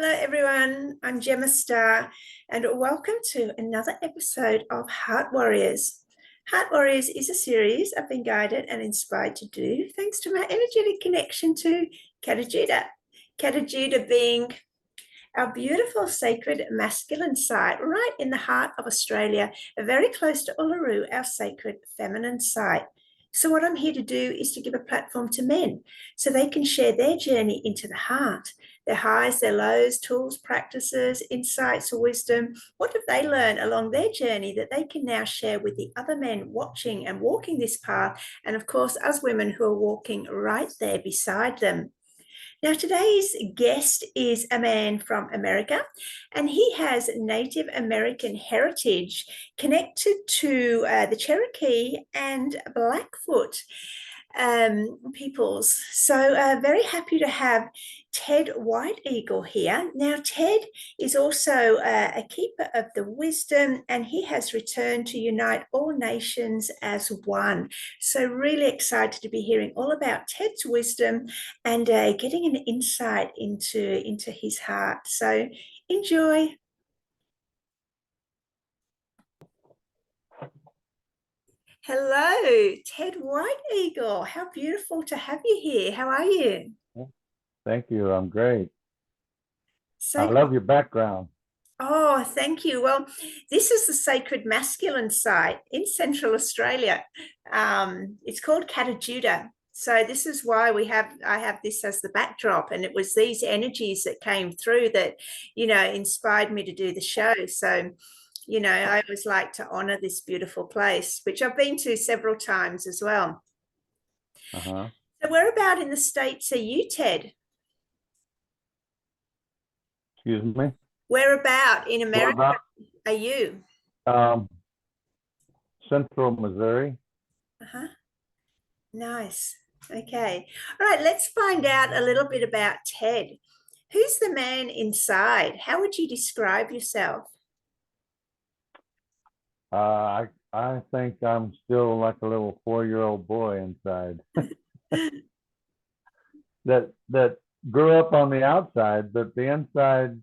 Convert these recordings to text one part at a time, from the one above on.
Hello, everyone. I'm Gemma Starr, and welcome to another episode of Heart Warriors. Heart Warriors is a series I've been guided and inspired to do thanks to my energetic connection to Kata Kata being our beautiful sacred masculine site right in the heart of Australia, very close to Uluru, our sacred feminine site. So what I'm here to do is to give a platform to men so they can share their journey into the heart, their highs, their lows, tools, practices, insights, wisdom. What have they learned along their journey that they can now share with the other men watching and walking this path? And of course, us women who are walking right there beside them. Now, today's guest is a man from America, and he has Native American heritage connected to the Cherokee and Blackfoot peoples. So very happy to have Ted White Eagle here. Now, Ted is also a keeper of the wisdom, and he has returned to unite all nations as one. So really excited to be hearing all about Ted's wisdom and getting an insight into his heart. So enjoy. Hello, Ted White Eagle. How beautiful to have you here. How are you? Thank you. I'm great. So, I love your background. oh, thank you. Well, this is the sacred masculine site in Central Australia. It's called Kata. So this is why I have this as the backdrop, and it was these energies that came through that, inspired me to do the show. So, I always like to honor this beautiful place, which I've been to several times as well. Uh-huh. So whereabout in the States are you, Ted? Excuse me? Whereabout in America are you? Um, Central Missouri. Uh-huh. Nice. Okay. All right, let's find out a little bit about Ted. Who's the man inside? How would you describe yourself? I think I'm still like a little 4-year-old boy inside that grew up on the outside, but the inside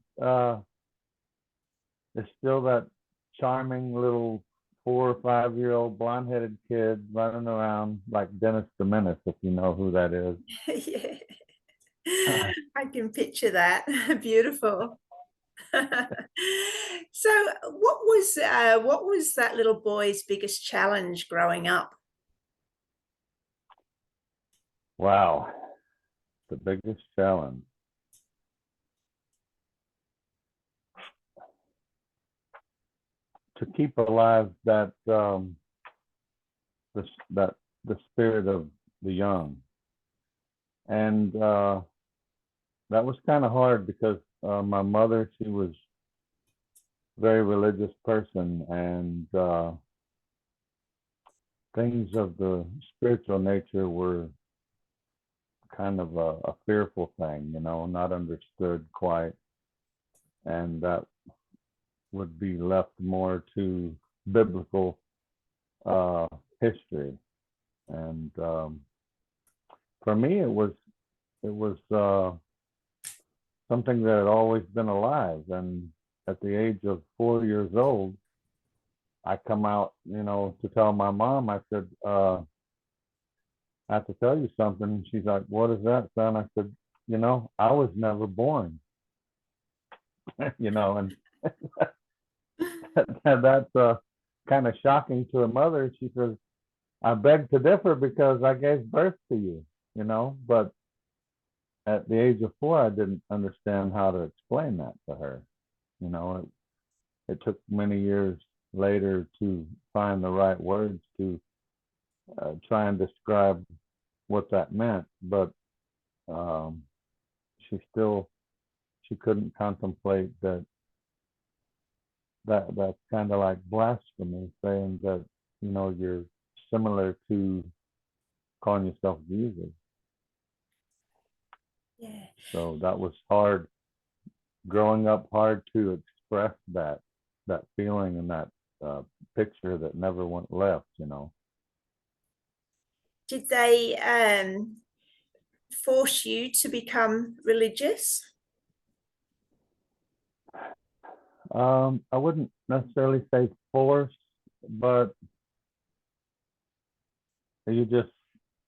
is still that charming little 4 or 5-year-old blonde-headed kid running around like Dennis the Menace, if you know who that is. Yeah. I can picture that. Beautiful. So what was that little boy's biggest challenge growing up? Wow, the biggest challenge. To keep alive that the spirit of the young, and that was kind of hard because my mother, she was a very religious person, and things of the spiritual nature were kind of a fearful thing, not understood quite, and that would be left more to biblical history. And for me, it was something that had always been alive. And at the age of 4 years old, I come out, to tell my mom. I said, I have to tell you something. And she's like, "What is that, son?" I said, I was never born. And that's kind of shocking to a mother. She says, "I beg to differ because I gave birth to you," but at the age of 4, I didn't understand how to explain that to her. It took many years later to find the right words to try and describe what that meant, but she couldn't contemplate that's kind of like blasphemy, saying that you're similar to calling yourself Jesus. Yeah. So that was hard growing up, hard to express that feeling and that picture that never went left. Did they force you to become religious? I wouldn't necessarily say force, but you just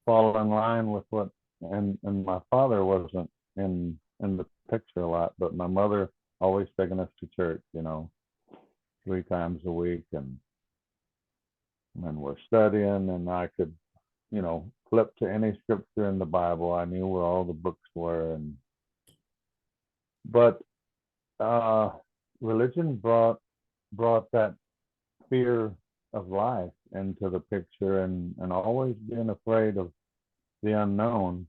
fall in line with what. And my father wasn't in the picture a lot, but my mother always taking us to church, 3 times a week, and we're studying, and I could, flip to any scripture in the Bible. I knew where all the books were, but uh, religion brought that fear of life into the picture, and always being afraid of the unknown.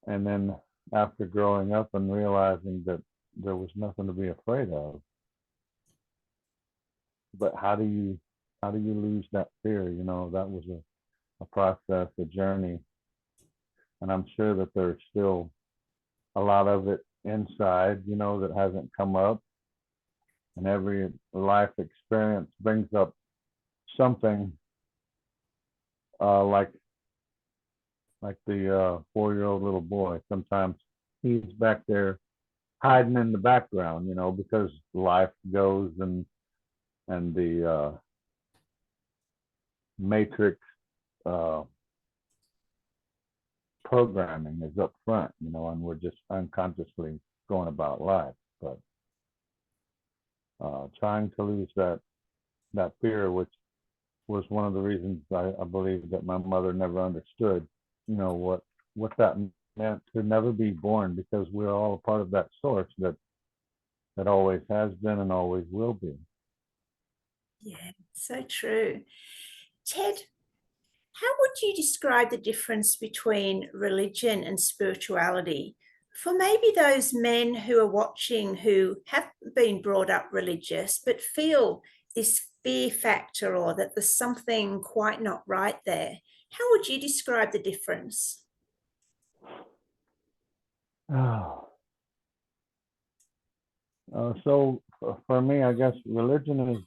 And then after growing up and realizing that there was nothing to be afraid of, but how do you lose that fear? That was a process, a journey, and I'm sure that there's still a lot of it inside, that hasn't come up. And every life experience brings up something, like the 4-year-old little boy. Sometimes he's back there hiding in the background, because life goes, and the matrix uh, programming is up front, and we're just unconsciously going about life. But trying to lose that fear, which was one of the reasons I believe that my mother never understood, what that meant to never be born, because we're all a part of that source that always has been and always will be. Yeah, so true. Ted, how would you describe the difference between religion and spirituality for maybe those men who are watching who have been brought up religious but feel this fear factor, or that there's something quite not right there? How would you describe the difference? So for me, I guess religion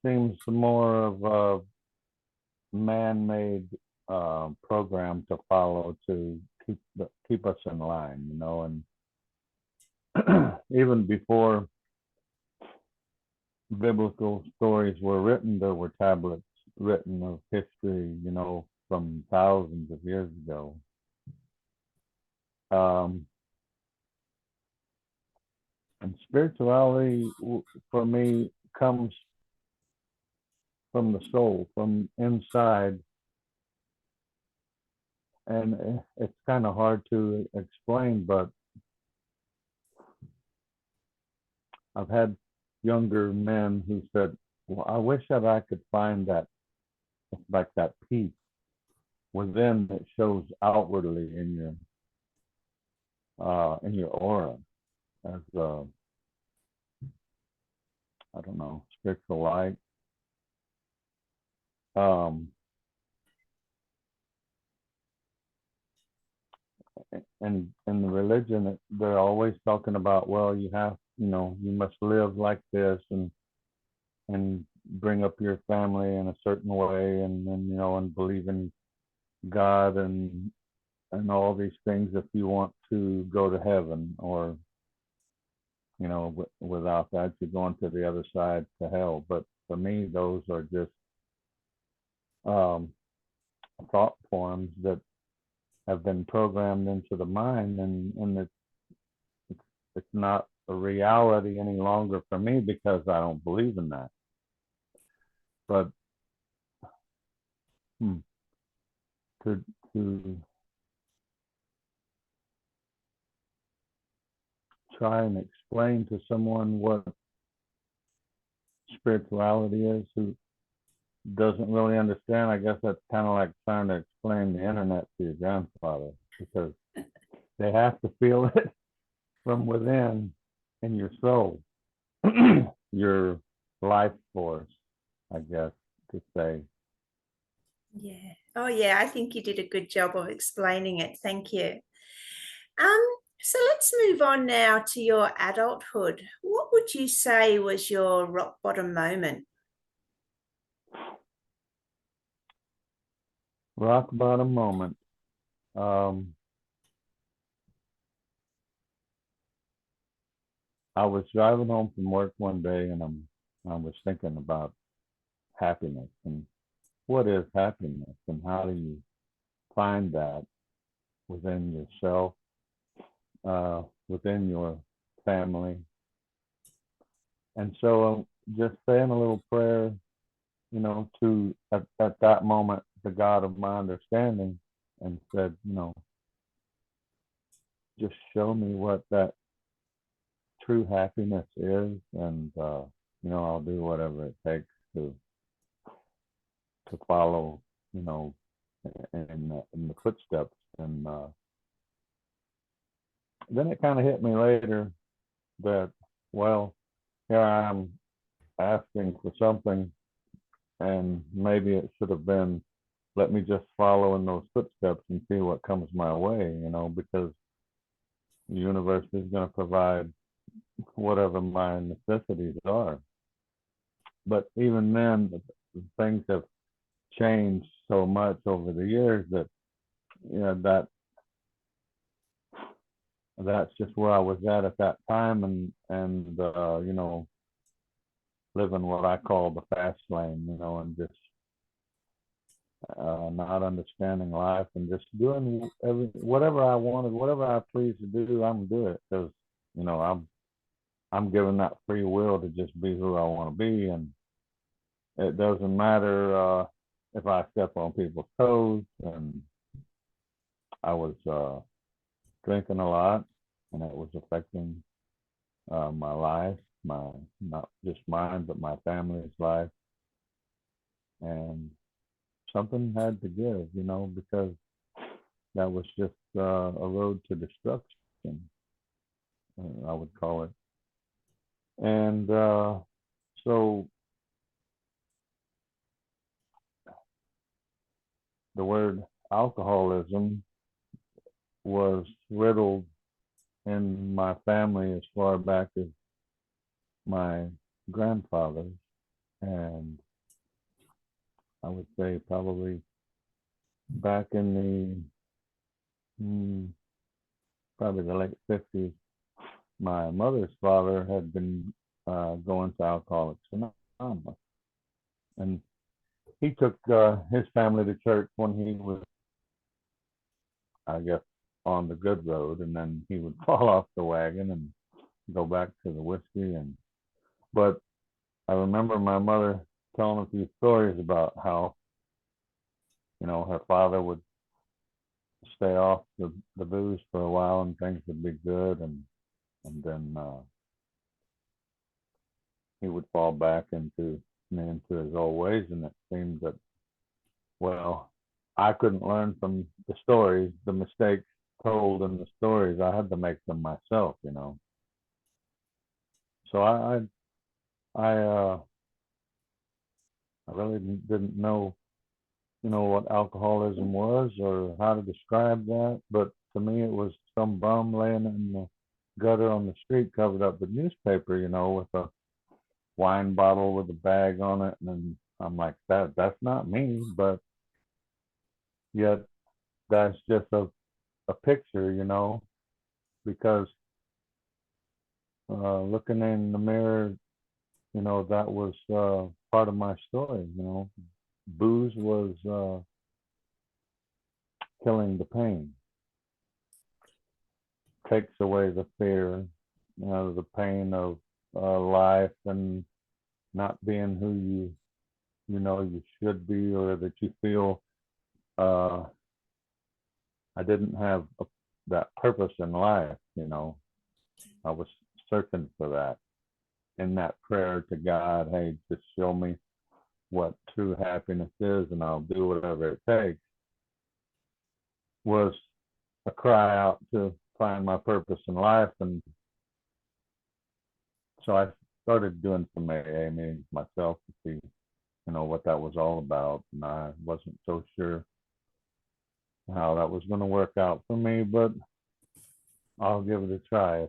seems more of a man-made program to follow to keep us in line, and even before biblical stories were written, there were tablets written of history, from thousands of years ago. Um, and spirituality, for me, comes from the soul, from inside, and it's kind of hard to explain, but I've had younger men who said, "Well, I wish that I could find that, like that peace within that shows outwardly in your aura as I don't know, spiritual light." Um, and in the religion, they're always talking about, well, you must live like this, and bring up your family in a certain way, and believe in God, and all these things if you want to go to heaven, or without that you're going to the other side, to hell. But for me, those are just um, thought forms that have been programmed into the mind, and it's not a reality any longer for me, because I don't believe in that. But hmm, to try and explain to someone what spirituality is, who doesn't really understand, I guess that's kind of like trying to explain the internet to your grandfather, because they have to feel it from within, in your soul, your life force, I guess, to say. Yeah. Oh, yeah. I think you did a good job of explaining it. Thank you. Um, so let's move on now to your adulthood. What would you say was your rock bottom moment? Rock bottom moment. Um, I was driving home from work one day, and I was thinking about happiness and what is happiness and how do you find that within yourself, within your family. And so I'm just saying a little prayer, to at that moment, the God of my understanding, and said, just show me what that true happiness is, and I'll do whatever it takes to follow, in the footsteps. And then it kind of hit me later that, well, here I am asking for something, and maybe it should have been, let me just follow in those footsteps and see what comes my way, because the universe is going to provide whatever my necessities are. But even then, things have changed so much over the years that, that's just where I was at that time, and living what I call the fast lane, and just not understanding life and just doing whatever I wanted, whatever I pleased to do, I'm gonna do it because I'm given that free will to just be who I want to be, and it doesn't matter if I step on people's toes. And I was drinking a lot, and it was affecting my life, not just mine, but my family's life. And something had to give, because that was just a road to destruction, I would call it. And so the word alcoholism was riddled in my family as far back as my grandfather. And I would say probably back in probably the late 50s, my mother's father had been going to Alcoholics Anonymous. And he took his family to church when he was, I guess, on the good road, and then he would fall off the wagon and go back to the whiskey. But I remember my mother telling a few stories about how, her father would stay off the booze for a while and things would be good, and then he would fall back into his old ways. And it seemed that, well, I couldn't learn from the stories, the mistakes told in the stories. I had to make them myself, So I really didn't know, what alcoholism was or how to describe that. But to me, it was some bum laying in the gutter on the street, covered up with newspaper, with a wine bottle with a bag on it. And then I'm like, that's not me. But yet that's just a picture, because looking in the mirror, that was part of my story. Booze was killing the pain, takes away the fear, the pain of life and not being who you should be, or that you feel I didn't have that purpose in life. I was searching for that in that prayer to God. Hey, just show me what true happiness is, and I'll do whatever it takes. Was a cry out to find my purpose in life. And so I started doing some AA meetings myself to see, what that was all about. And I wasn't so sure how that was going to work out for me, but I'll give it a try.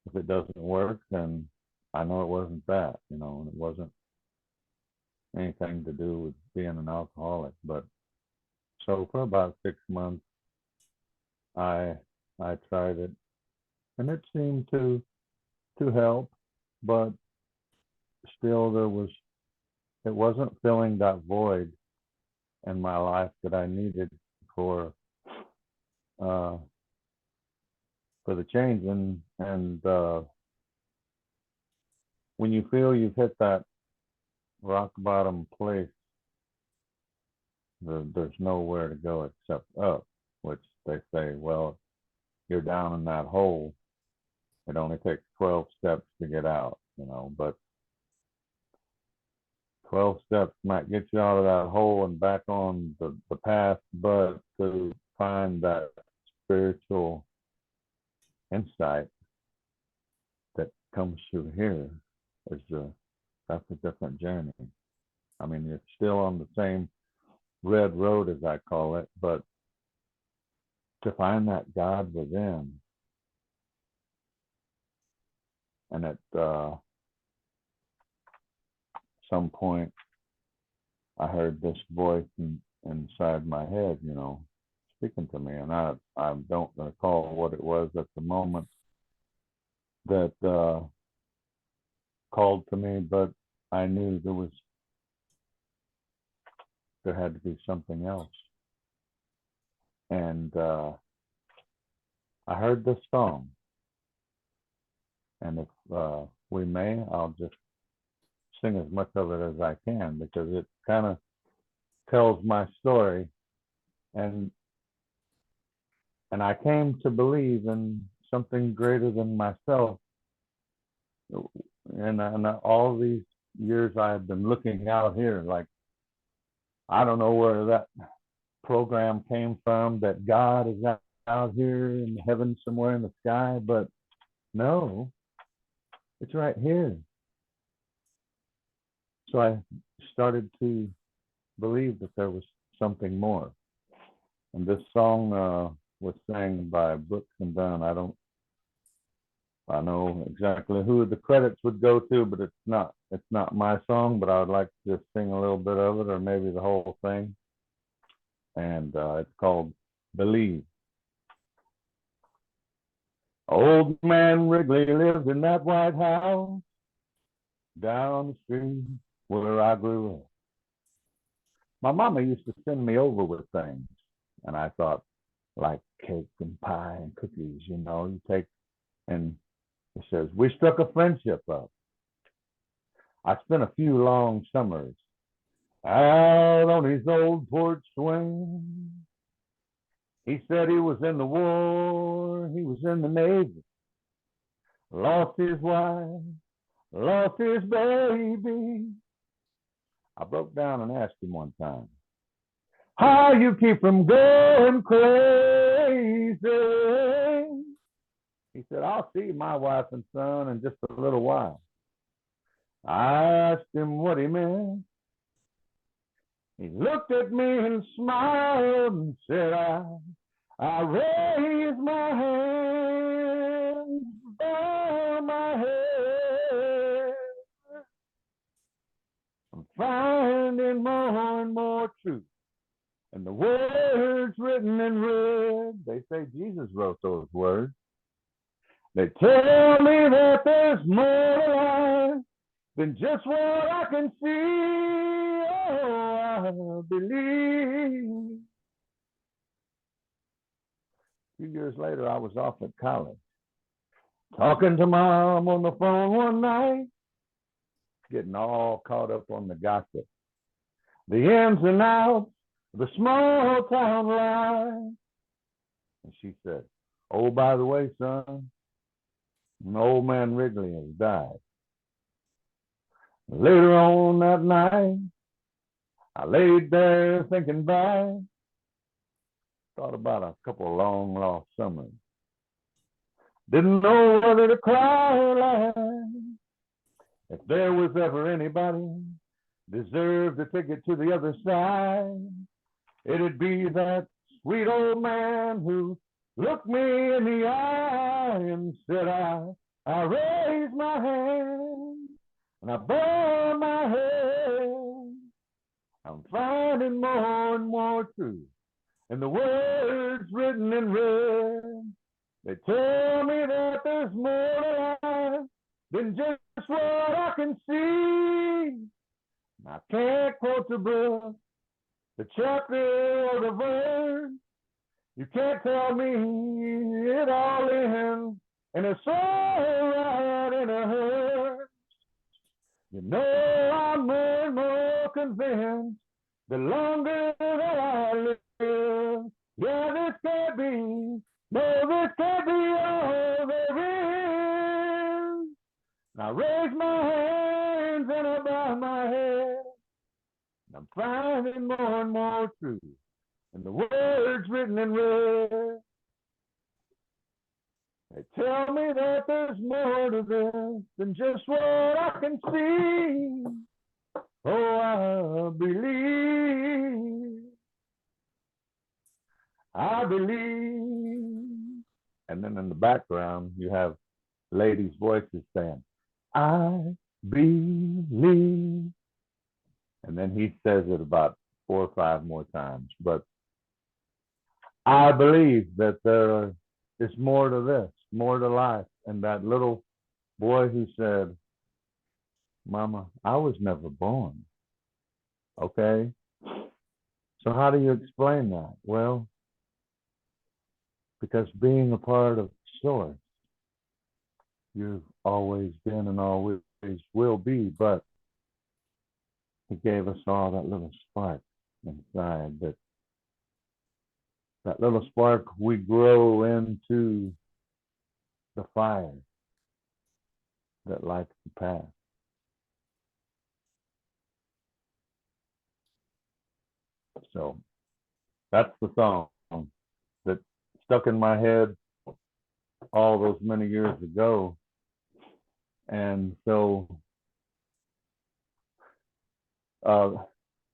If it doesn't work, then I know it wasn't that, and it wasn't anything to do with being an alcoholic. But so for about 6 months, I tried it, and it seemed to to help, but still it wasn't filling that void in my life that I needed for uh, for the change. And when you feel you've hit that rock bottom place, there's nowhere to go except up, which they say, well, you're down in that hole. It only takes 12 steps to get out, but 12 steps might get you out of that hole and back on the path, but to find that spiritual insight that comes through here that's a different journey. I mean, you're still on the same red road, as I call it, but to find that God within, and at some point I heard this voice inside my head, speaking to me, and I don't recall what it was at the moment that called to me, but I knew there had to be something else. And I heard this song, and if we may, I'll just sing as much of it as I can, because it kind of tells my story, and I came to believe in something greater than myself. And all these years I have been looking out here, like, I don't know where that program came from, that God is out here in heaven somewhere in the sky, but no, it's right here. So I started to believe that there was something more. And this song was sang by Brooks and Dunn. I know exactly who the credits would go to, but it's not my song, but I would like to just sing a little bit of it, or maybe the whole thing. And it's called Believe. Old man Wrigley lived in that white house down the street where I grew up. My mama used to send me over with things, and I thought, like cake and pie and cookies, you take, and it says, we struck a friendship up. I spent a few long summers out on his old porch swing. He said he was in the war, he was in the Navy, lost his wife, lost his baby. I broke down and asked him one time, how you keep from going crazy? He said, I'll see my wife and son in just a little while. I asked him what he meant. He looked at me and smiled and said, I raise my hands, bow my head. I'm finding more and more truth in the words written in red. They say Jesus wrote those words. They tell me that there's more to life than just what I can see. Oh, I believe. A few years later, I was off at college, talking to Mom on the phone one night, getting all caught up on the gossip, the ins and outs of the small town life. And she said, oh, by the way, son, old man Wrigley has died. Later on that night, I laid there thinking back, thought about a couple of long lost summers. Didn't know whether to cry or laugh. If there was ever anybody deserved a ticket to the other side, it'd be that sweet old man who looked me in the eye and said, I raise my hand and I bow my head. I'm finding more and more truth in the words written in red. They tell me that there's more to life than just what I can see. I can't quote the book, the chapter or the verse. You can't tell me it all in a soul right in a hurt. You know I'm more and more convinced the longer that I live. Yeah, this can't be, no, this can't be all there is. I raise my hands and I bow my head. I'm finding more and more truth in the words written in red. They tell me that there's more to this than just what I can see. Oh, I believe. And then in the background, you have ladies' voices saying, I believe. And then he says it about 4 or 5 more times. But I believe that there is more to this, more to life. And that little boy who said, Mama, I was never born. Okay. So how do you explain that? Well, because being a part of Source, you've always been and always will be, but he gave us all that little spark inside, that little spark we grow into the fire that lights the path. So that's the song that stuck in my head all those many years ago. And so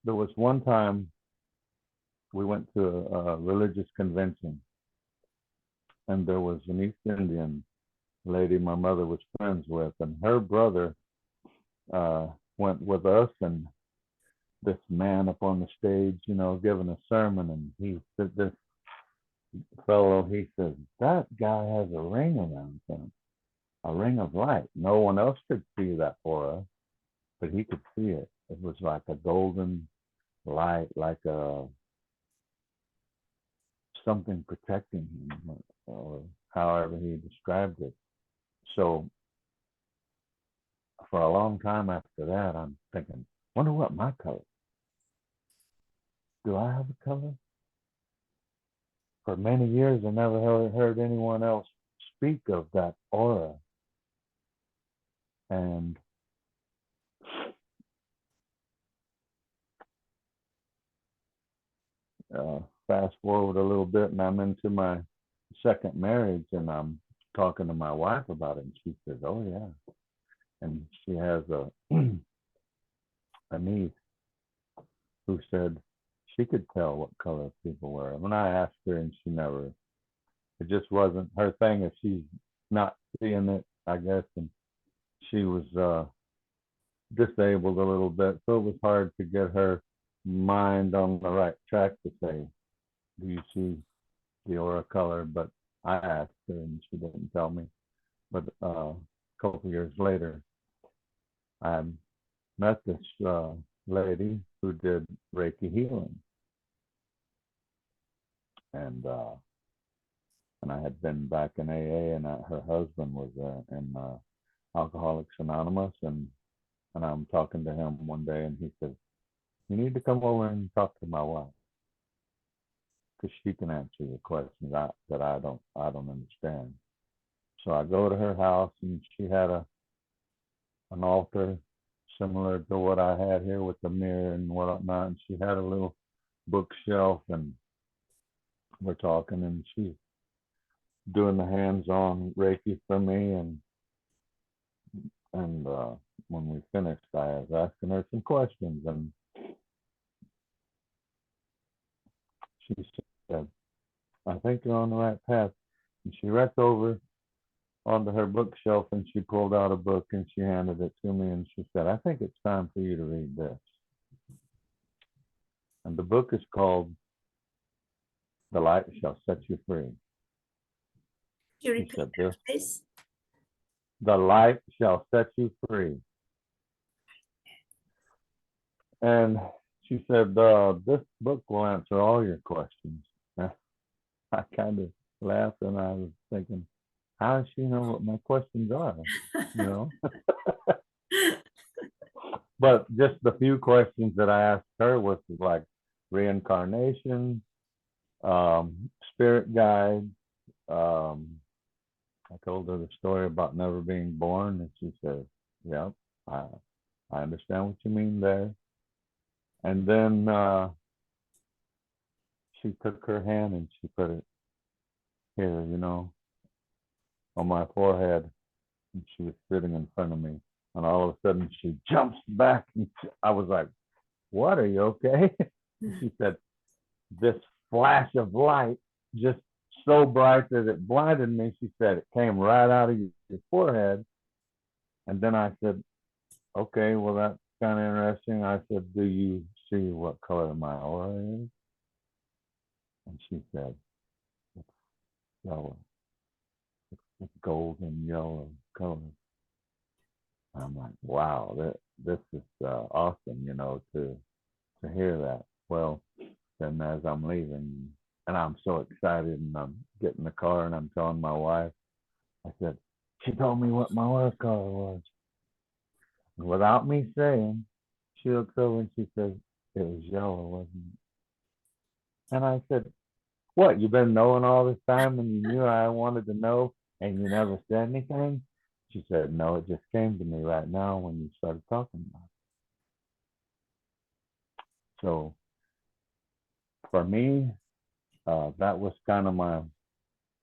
there was one time we went to a religious convention, and there was an East Indian lady my mother was friends with, and her brother went with us, and this man up on the stage, giving a sermon, and he said, this fellow, he says, that guy has a ring around him, a ring of light. No one else could see that aura, but he could see it. It was like a golden light, like something protecting him, or however he described it. So for a long time after that, I'm thinking, wonder what my color. Do I have a color? For many years, I never heard anyone else speak of that aura. And fast forward a little bit, and I'm into my second marriage, and I'm talking to my wife about it, and she says, oh, yeah. And she has a niece who said she could tell what color people were. When I asked her, and she never, it just wasn't her thing. If she's not seeing it, I guess, and she was disabled a little bit, so it was hard to get her mind on the right track to say, do you see the aura color? But I asked her, and she didn't tell me. But a couple of years later, I met this lady who did Reiki healing, and I had been back in AA, and her husband was in Alcoholics Anonymous, and I'm talking to him one day, and he says, you need to come over and talk to my wife, because she can answer the questions that I don't understand. So I go to her house, and she had an altar similar to what I had here with the mirror and whatnot, and she had a little bookshelf, and we're talking, and she's doing the hands-on Reiki for me, and when we finished, I was asking her some questions, and she said, I think you're on the right path. And she reached over onto her bookshelf, and she pulled out a book, and she handed it to me, and she said, I think it's time for you to read this. And the book is called The Light Shall Set You Free. You repeat that, please? The light shall set you free. And she said, this book will answer all your questions. I kind of laughed and I was thinking, how does she know what my questions are? You know? But just the few questions that I asked her was like reincarnation, spirit guides. I told her the story about never being born, and she said, "Yep, I understand what you mean there." And then she took her hand and she put it here, on my forehead, and she was sitting in front of me. And all of a sudden, she jumps back, and I was like, "What? Are you okay?" She said, "This flash of light, just so bright that it blinded me." She said, "It came right out of your forehead." And then I said, "Okay, well, that's kind of interesting." I said, "Do you see what color my aura is?" And she said, "It's yellow. It's golden yellow color." I'm like, "Wow, this is awesome, to hear that." Well, then as I'm leaving, and I'm so excited, and I'm getting in the car, and I'm telling my wife, I said, "She told me what my aura color was." And without me saying, she looks over and she says, "It was yellow, wasn't it?" And I said, "What, you've been knowing all this time and you knew I wanted to know and you never said anything?" She said, "No, it just came to me right now when you started talking about it." So for me, that was kind of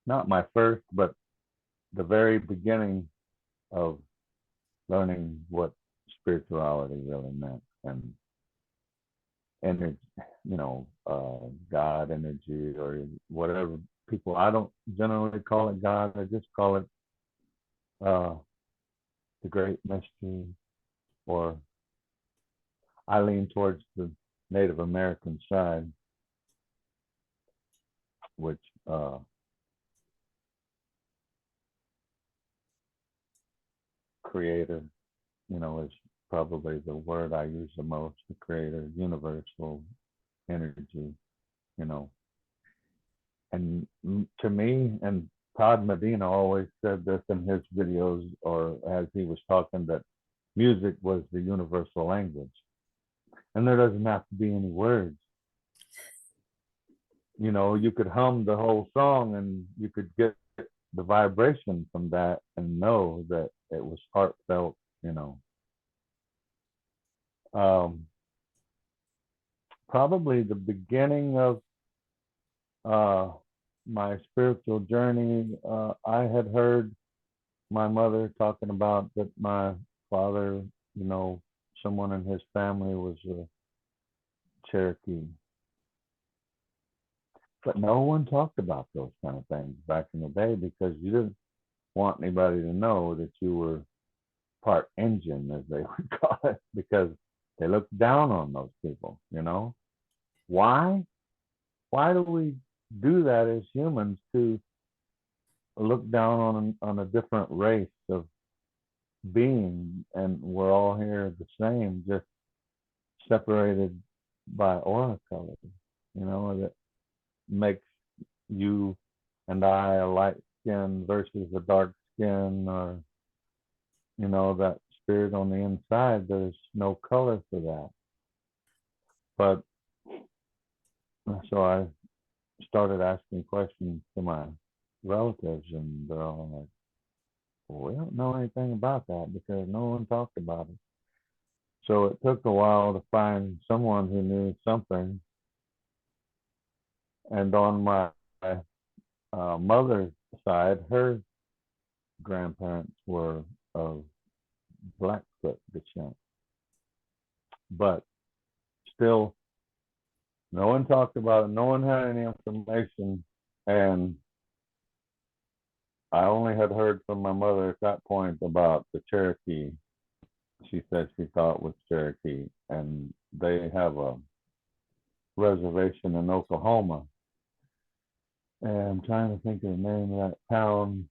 not my first, but the very beginning of learning what spirituality really meant, and energy, God energy, or whatever people. I don't generally call it God. I just call it uh, the great mystery, or I lean towards the Native American side, which creator, is probably the word I use the most. The creator, universal energy, you know. And to me, and Todd Medina always said this in his videos, or as he was talking, that music was the universal language. And there doesn't have to be any words. You could hum the whole song and you could get the vibration from that and know that it was heartfelt, you know. Probably the beginning of uh, my spiritual journey, I had heard my mother talking about that my father, someone in his family was a Cherokee. But no one talked about those kind of things back in the day because you didn't want anybody to know that you were part Indian, as they would call it, because they looked down on those people. Why? Why do we do that as humans, to look down on a different race of being, and we're all here the same, just separated by aura color, that makes you and I a light skin versus a dark skin, or that spirit on the inside. There's no color for that. But so I started asking questions to my relatives, and they're all like, "Well, we don't know anything about that because no one talked about it." So it took a while to find someone who knew something. And on my mother's side, her grandparents were of Blackfoot descent. But still, no one talked about it. No one had any information. And I only had heard from my mother at that point about the Cherokee. She said she thought it was Cherokee. And they have a reservation in Oklahoma. And I'm trying to think of the name of that town.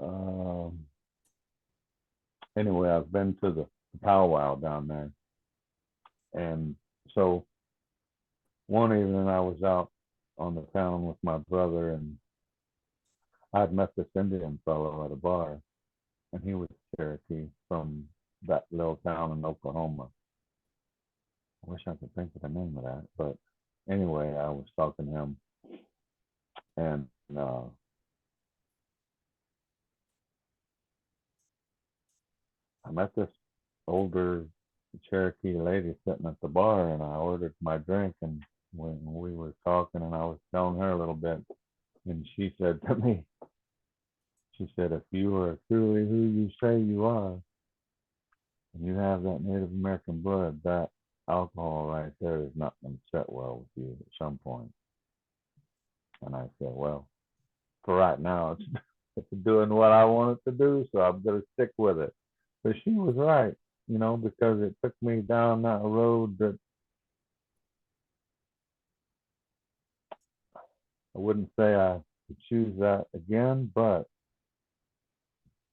Um, anyway, I've been to the powwow down there, and so one evening I was out on the town with my brother, and I'd met this Indian fellow at a bar, and he was Cherokee from that little town in Oklahoma. I wish I could think of the name of that, but anyway, I was talking to him, and I met this older Cherokee lady sitting at the bar, and I ordered my drink, and when we were talking, and I was telling her a little bit, and she said to me, she said, if you are truly who you say you are, and you have that Native American blood, that alcohol right there is not going to sit well with you at some point. And I said, well, for right now, it's doing what I want it to do, so I'm going to stick with it. But she was right, because it took me down that road that I wouldn't say I would choose that again, but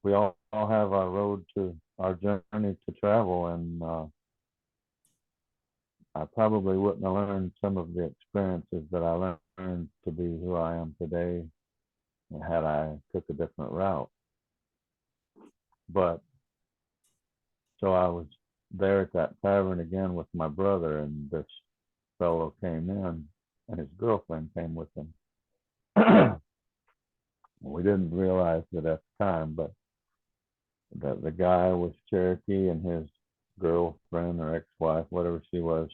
we all have our road to our journey to travel, and I probably wouldn't have learned some of the experiences that I learned to be who I am today had I took a different route. But so I was there at that tavern again with my brother, and this fellow came in, and his girlfriend came with him. We didn't realize it at the time, but the guy was Cherokee, and his girlfriend or ex-wife, whatever she was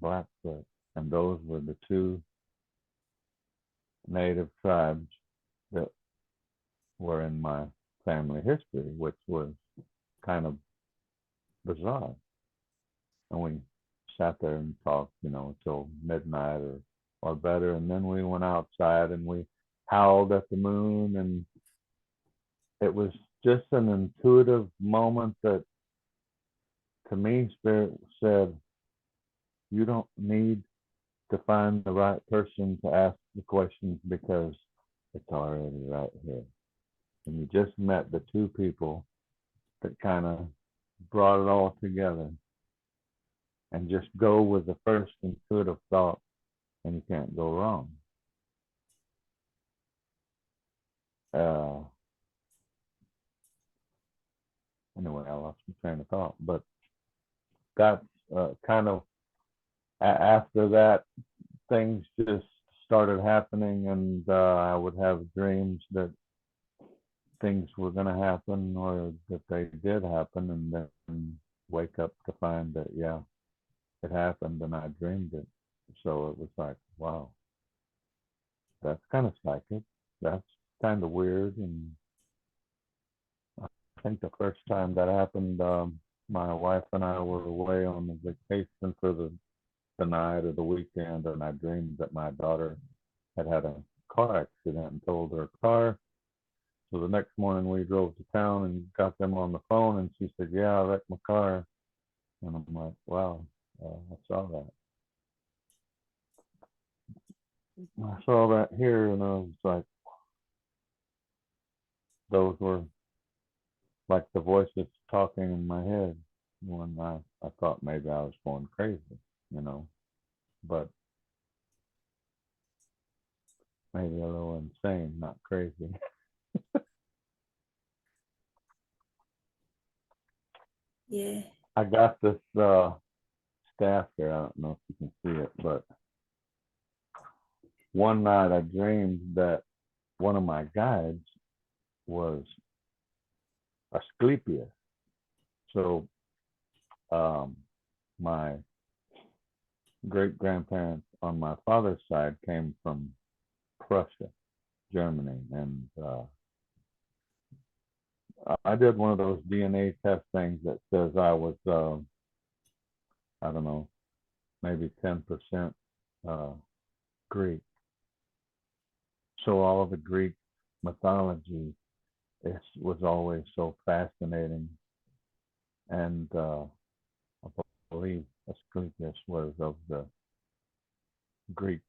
Blackfoot, and those were the two native tribes that were in my family history, which was kind of bizarre. And we sat there and talked, until midnight or better, and then we went outside and we howled at the moon, and it was just an intuitive moment that, to me, Spirit said, you don't need to find the right person to ask the questions because it's already right here. And you just met the two people that kind of brought it all together. And just go with the first intuitive thought, and you can't go wrong. Anyway, I lost my train of thought, but that's kind of after that, things just started happening, and I would have dreams that things were going to happen or that they did happen, and then wake up to find that, yeah, it happened and I dreamed it. So it was like, wow, that's kind of psychic. That's kind of weird. And I think the first time that happened, my wife and I were away on a vacation for the night or the weekend, and I dreamed that my daughter had had a car accident and totaled her car. So the next morning we drove to town and got them on the phone, and she said, yeah, I wrecked my car. And I'm like, wow, I saw that. I saw that here, and I was like, those were like the voices talking in my head when I thought maybe I was going crazy, but maybe a little insane, not crazy. Yeah. I got this staff here. I don't know if you can see it, but one night I dreamed that one of my guides was Asclepius. So my great grandparents on my father's side came from Prussia, Germany, and I did one of those DNA test things that says I was, I don't know, maybe 10% Greek. So all of the Greek mythology was always so fascinating, and I believe Asclepius was of the Greek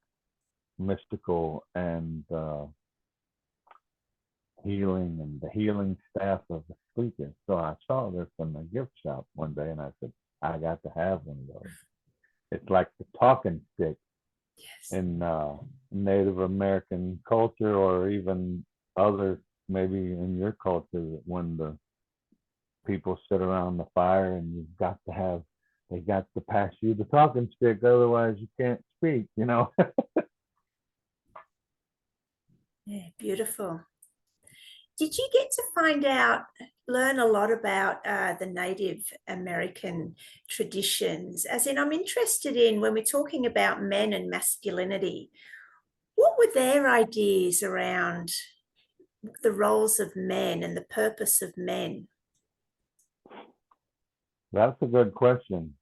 mystical and healing and the healing staff of the speaker. So I saw this in the gift shop one day, and I said, I got to have one of those. It's like the talking stick Yes. in Native American culture, or even other, maybe in your culture, when the people sit around the fire and they got to pass you the talking stick, otherwise you can't speak, you know. Yeah, beautiful. Did you get to learn a lot about the Native American traditions? As in, I'm interested in when we're talking about men and masculinity, what were their ideas around the roles of men and the purpose of men? That's a good question.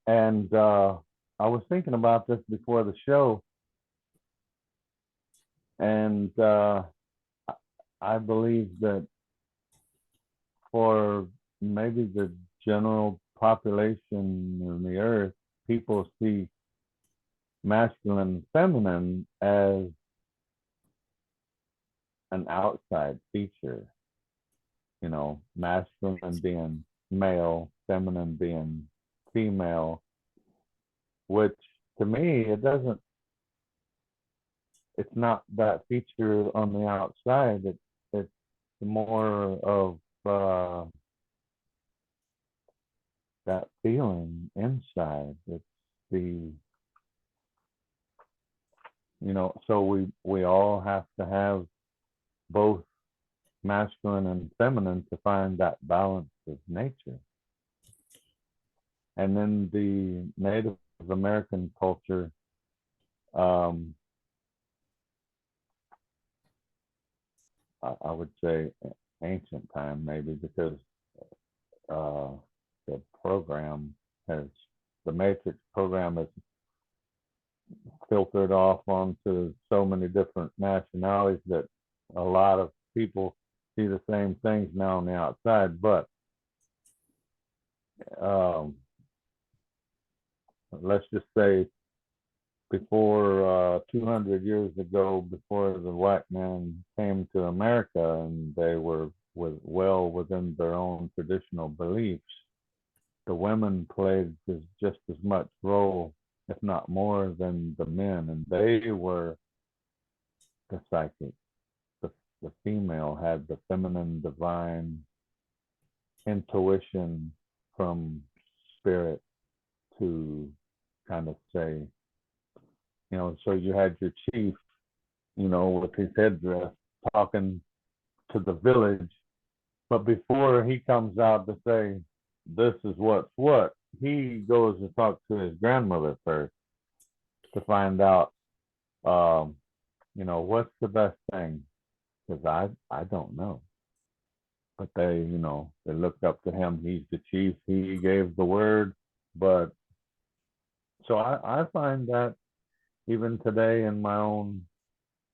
And I was thinking about this before the show, and I believe that for maybe the general population on the earth, people see masculine and feminine as an outside feature, you know, masculine being male, feminine being female, which to me, it's not that feature on the outside. It's more of that feeling inside. It's the, you know, so we all have to have both masculine and feminine to find that balance of nature. And then the Native American culture, um, I would say ancient time, maybe, because uh, the program has, the matrix program has filtered off onto so many different nationalities that a lot of people see the same things now on the outside. But um, let's just say before 200 years ago, before the white man came to America, and they were well within their own traditional beliefs, the women played just as much role, if not more, than the men, and they were the psychic. The female had the feminine divine intuition from spirit to kind of say, you know, so you had your chief, you know, with his headdress talking to the village. But before he comes out to say, this is what's what, he goes to talk to his grandmother first to find out, um, you know, what's the best thing? Because I don't know. But they, you know, they looked up to him. He's the chief. He gave the word. But so I find that even today in my own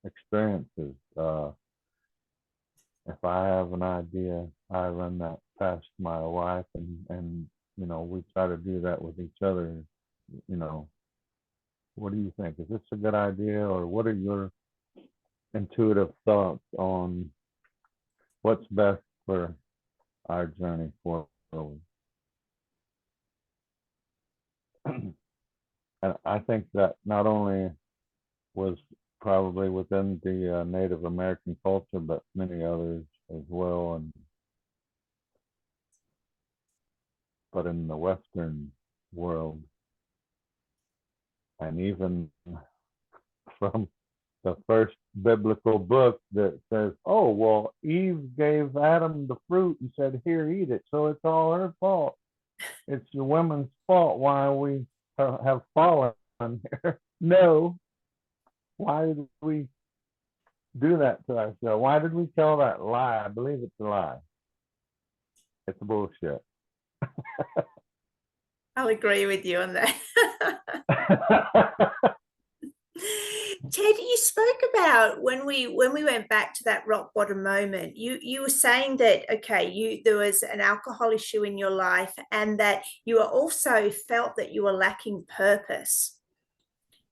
experiences, if I have an idea, I run that past my wife, and you know, we try to do that with each other. You know, what do you think? Is this a good idea, or what are your intuitive thoughts on what's best for our journey forward? And I think that not only was probably within the Native American culture, but many others as well, and but in the Western world, and even from the first biblical book that says, "Oh, well, Eve gave Adam the fruit and said, 'Here, eat it.' So it's all her fault. It's the women's fault why we have fallen here." No, why did we do that to ourselves? Why did we tell that lie? I believe it's a lie. It's bullshit. I'll agree with you on that. Ted, you spoke about when we went back to that rock bottom moment. You were saying that there was an alcohol issue in your life, and that you also felt that you were lacking purpose.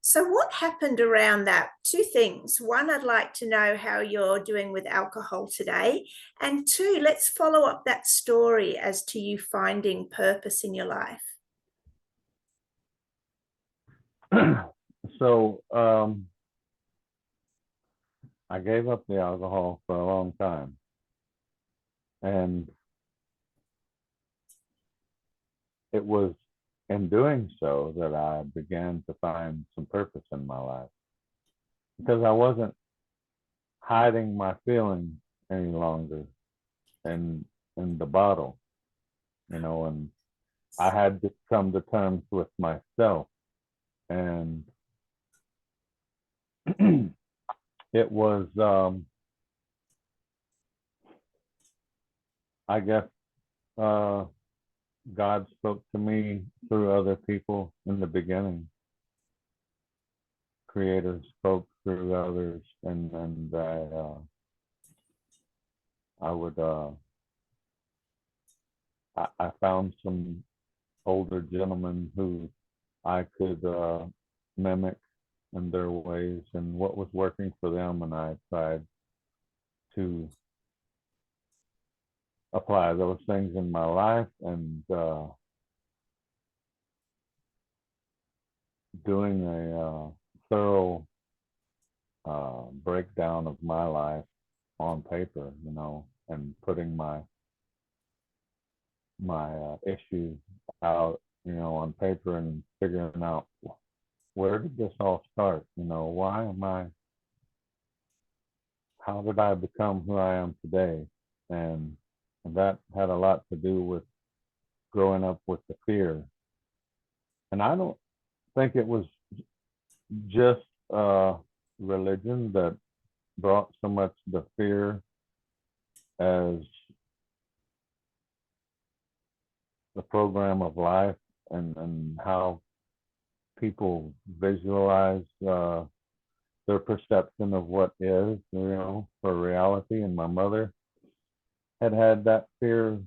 So, what happened around that? Two things. One, I'd like to know how you're doing with alcohol today. And two, let's follow up that story as to you finding purpose in your life. So I gave up the alcohol for a long time. And it was in doing so that I began to find some purpose in my life, because I wasn't hiding my feelings any longer in the bottle, and I had to come to terms with myself. And it was, I guess, God spoke to me through other people in the beginning. Creator spoke through others, and I would I found some older gentlemen who I could mimic in their ways and what was working for them, and I tried to apply those things in my life, and doing a thorough breakdown of my life on paper, and putting my issues out, on paper, and figuring out where did this all start? How did I become who I am today? And that had a lot to do with growing up with the fear. And I don't think it was just religion that brought so much the fear as the program of life, and how people visualize their perception of what is, for reality. And my mother had that fear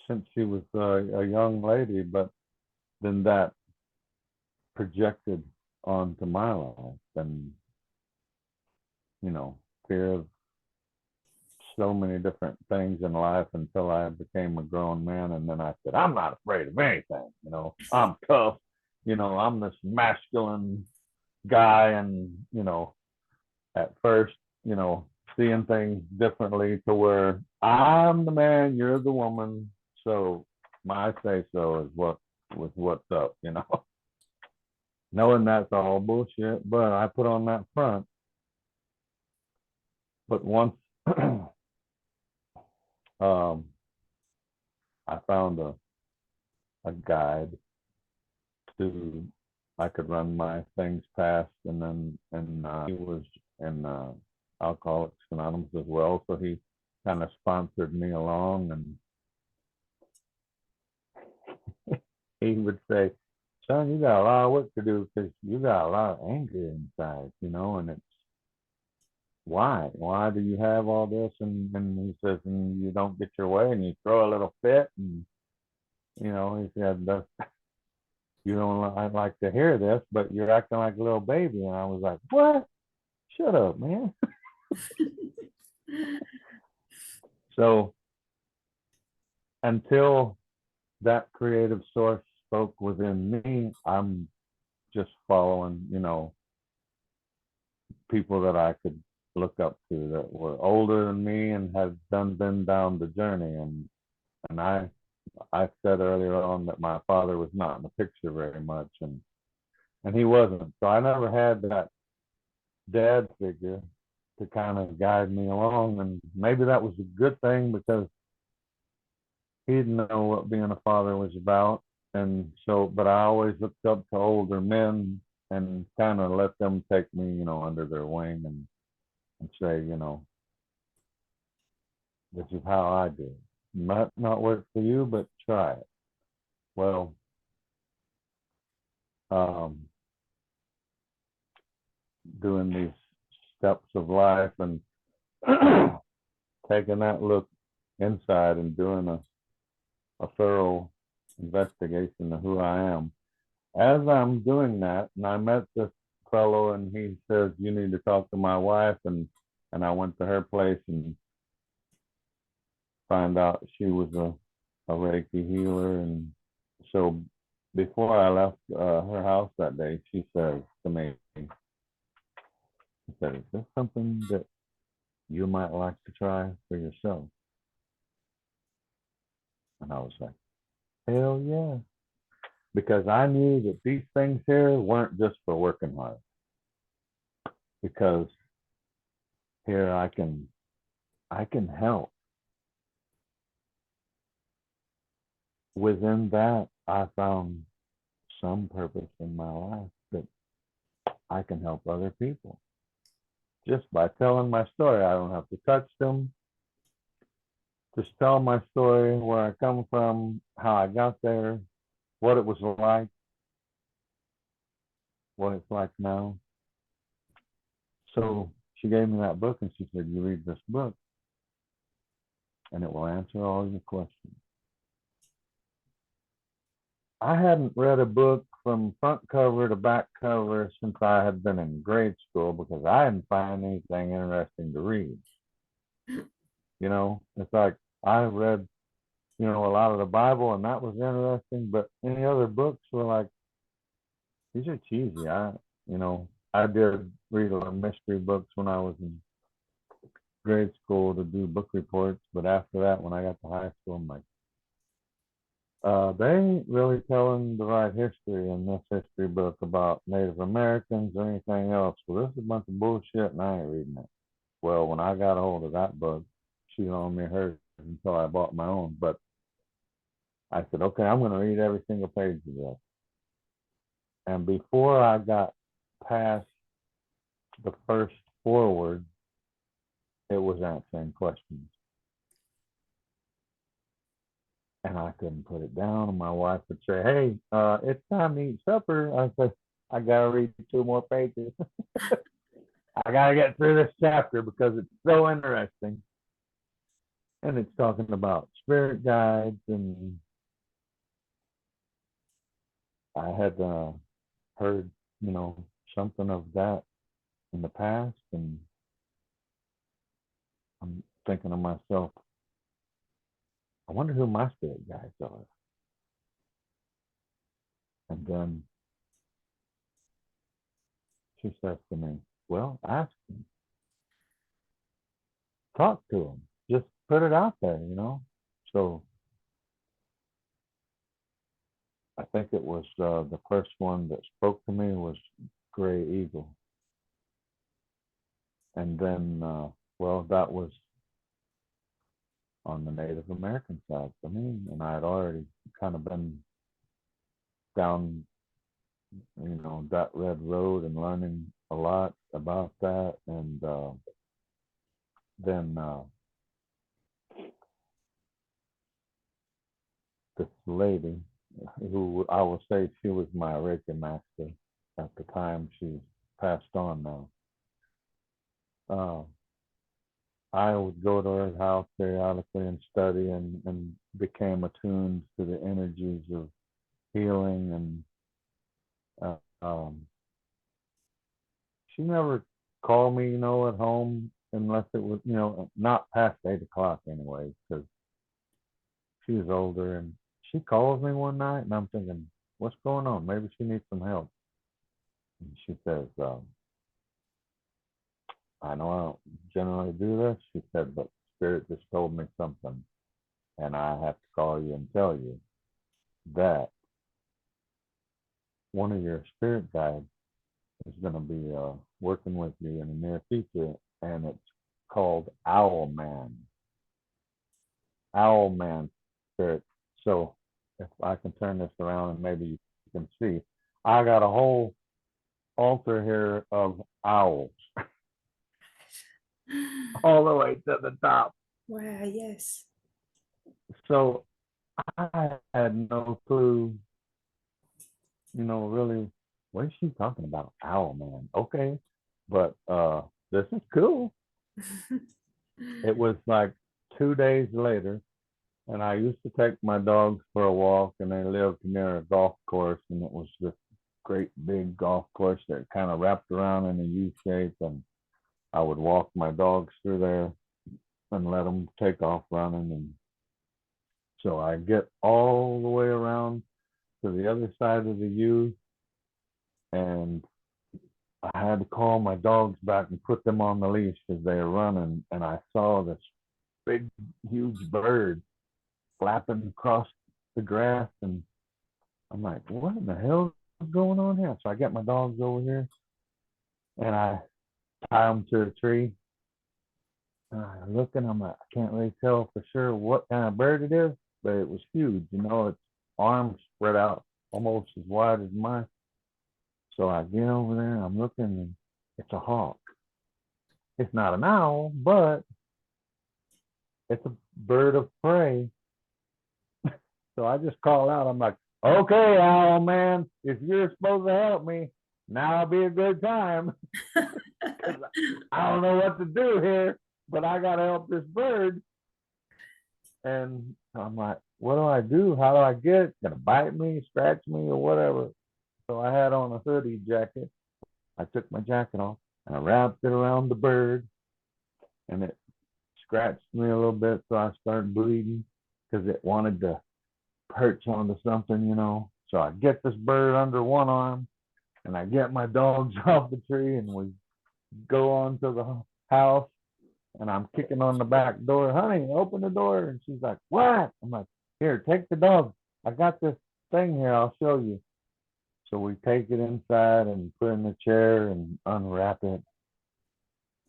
since she was a young lady, but then that projected onto my life, and fear of so many different things in life until I became a grown man. And then I said, I'm not afraid of anything. I'm tough. I'm this masculine guy. And, at first, seeing things differently, to where I'm the man, you're the woman. So my say so is what's up, knowing that's all bullshit, but I put on that front. But once I found a guide to I could run my things past, and he was in Alcoholics Anonymous as well, so he kind of sponsored me along, and he would say, "Son, you got a lot of work to do because you got a lot of anger inside, and it's why do you have all this?" And he says, "And you don't get your way, and you throw a little fit, and he said, that's, you don't like to hear this, but you're acting like a little baby." And I was like, "What? Shut up, man." So until that creative source spoke within me, I'm just following, people that I could look up to that were older than me and had been down the journey. And I said earlier on that my father was not in the picture very much, and he wasn't. So I never had that dad figure to kind of guide me along. And maybe that was a good thing, because he didn't know what being a father was about. And so, but I always looked up to older men and kind of let them take me, under their wing, and say, this is how I do it. Might not work for you, but try it. Well, doing these steps of life, and taking that look inside, and doing a thorough investigation of who I am, as I'm doing that, and I met this fellow, and he says, "You need to talk to my wife," and I went to her place and find out she was a Reiki healer, and so before I left her house that day, she says to me, she said, "Is this something that you might like to try for yourself?" And I was like, "Hell yeah." Because I knew that these things here weren't just for working hard. Because here I can help. Within that, I found some purpose in my life that I can help other people. Just by telling my story, I don't have to touch them. Just tell my story, where I come from, how I got there, what it was like, what it's like now. So she gave me that book and she said, "You read this book and it will answer all your questions." I hadn't read a book from front cover to back cover since I had been in grade school because I didn't find anything interesting to read. It's like I read, a lot of the Bible and that was interesting, but any other books were like, these are cheesy. I did read a lot of mystery books when I was in grade school to do book reports, but after that, when I got to high school, I'm like, they ain't really telling the right history in this history book about Native Americans or anything else. Well, this is a bunch of bullshit and I ain't reading it. Well, when I got a hold of that book, she loaned me hers until I bought my own. But I said, okay, I'm going to read every single page of this. And before I got past the first foreword, it was answering questions. And I couldn't put it down. And my wife would say, "Hey, it's time to eat supper." I said, "I gotta read 2 more pages. I gotta get through this chapter because it's so interesting." And it's talking about spirit guides, and I had heard, something of that in the past, and I'm thinking to myself, I wonder who my spirit guides are. And then she says to me, "Well, ask them, talk to them, just put it out there." So I think it was the first one that spoke to me was Gray Eagle. And then, well, that was on the Native American side for me. And I had already kind of been down, that red road and learning a lot about that. And then this lady, who I will say she was my Reiki master at the time, she's passed on now. I would go to her house periodically and study and became attuned to the energies of healing. And she never called me, at home unless it was, not past 8 o'clock anyway, because she was older. And she calls me one night and I'm thinking, what's going on? Maybe she needs some help. And she says, I know I don't generally do this. She said, but Spirit just told me something. And I have to call you and tell you that one of your spirit guides is going to be working with you in the near future, and it's called Owl Man. Owl Man spirit. So if I can turn this around and maybe you can see, I got a whole altar here of owls all the way to the top. Wow, yes. So I had no clue, really, what is she talking about? Owl Man. Okay. But this is cool. It was like 2 days later, and I used to take my dogs for a walk, and they lived near a golf course, and it was just great big golf course that kind of wrapped around in a U shape, and I would walk my dogs through there and let them take off running. And so I get all the way around to the other side of the U, and I had to call my dogs back and put them on the leash because they were running, and I saw this big, huge bird flapping across the grass, and I'm like, what in the hell is going on here? So I get my dogs over here, and I tie them to a tree. And I look, and I'm like, I can't really tell for sure what kind of bird it is, but it was huge. Its arms spread out almost as wide as mine. So I get over there, and I'm looking, and it's a hawk. It's not an owl, but it's a bird of prey. So I just call out. I'm like, okay, owl man, if you're supposed to help me, now'll be a good time. Because I don't know what to do here, but I got to help this bird. And I'm like, what do I do? How do I get it? It's going to bite me, scratch me, or whatever. So I had on a hoodie jacket. I took my jacket off and I wrapped it around the bird, and it scratched me a little bit. So I started bleeding because it wanted to perch onto something. So I get this bird under one arm, and I get my dogs off the tree, and we go on to the house, and I'm kicking on the back door. Honey, open the door. And she's like, what? I'm like, here, take the dog. I got this thing here. I'll show you. So we take it inside and put it in the chair and unwrap it.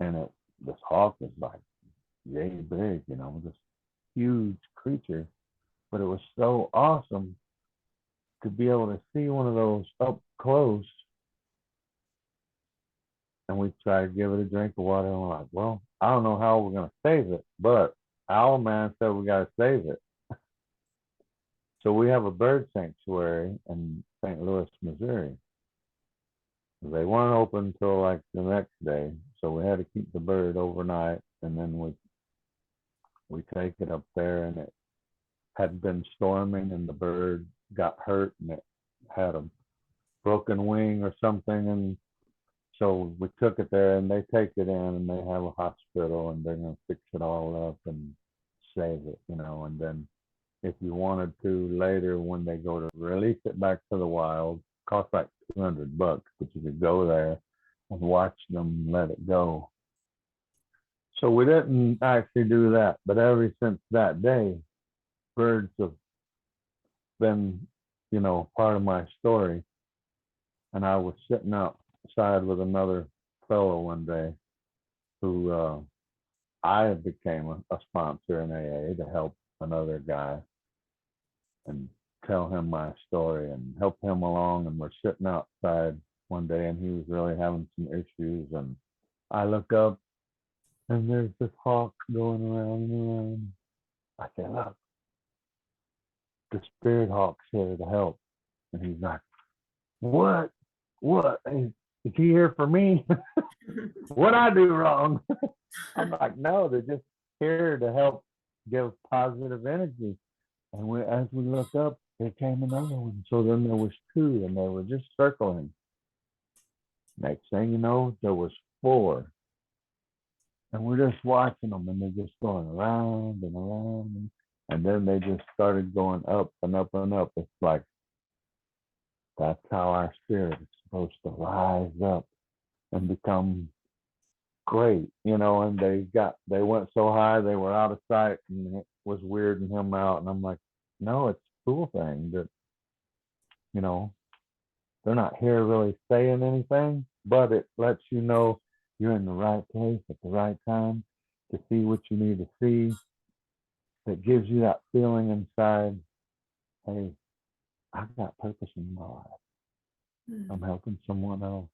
And this hawk is like yay big, this huge creature. But it was so awesome to be able to see one of those up close. And we tried to give it a drink of water, and we're like, well, I don't know how we're going to save it, but Owl Man said we got to save it. So we have a bird sanctuary in St. Louis, Missouri. They weren't open until like the next day, so we had to keep the bird overnight, and then we take it up there, and it had been storming, and the bird got hurt, and it had a broken wing or something, and so we took it there, and they take it in, and they have a hospital, and they're going to fix it all up and save it, and then if you wanted to later, when they go to release it back to the wild, it costs like $200, but you could go there and watch them let it go. So we didn't actually do that, but ever since that day, birds have been, part of my story. And I was sitting outside with another fellow one day who I became a sponsor in AA to help another guy and tell him my story and help him along. And we're sitting outside one day, and he was really having some issues. And I look up, and there's this hawk going around and around. I said, look, the spirit hawk's here to help. And he's like, what? Is he here for me? What I do wrong? I'm like, no, they're just here to help give positive energy. And as we look up, there came another one. So then there was two, and they were just circling. Next thing you know, there was four. And we're just watching them, and they're just going around and around. And then they just started going up and up and up. It's like, that's how our spirit is supposed to rise up and become great, and they went so high they were out of sight, and it was weirding him out. And I'm like, no, it's a cool thing that, they're not here really saying anything, but it lets you know you're in the right place at the right time to see what you need to see. That gives you that feeling inside, hey, I've got purpose in my life. I'm helping someone else.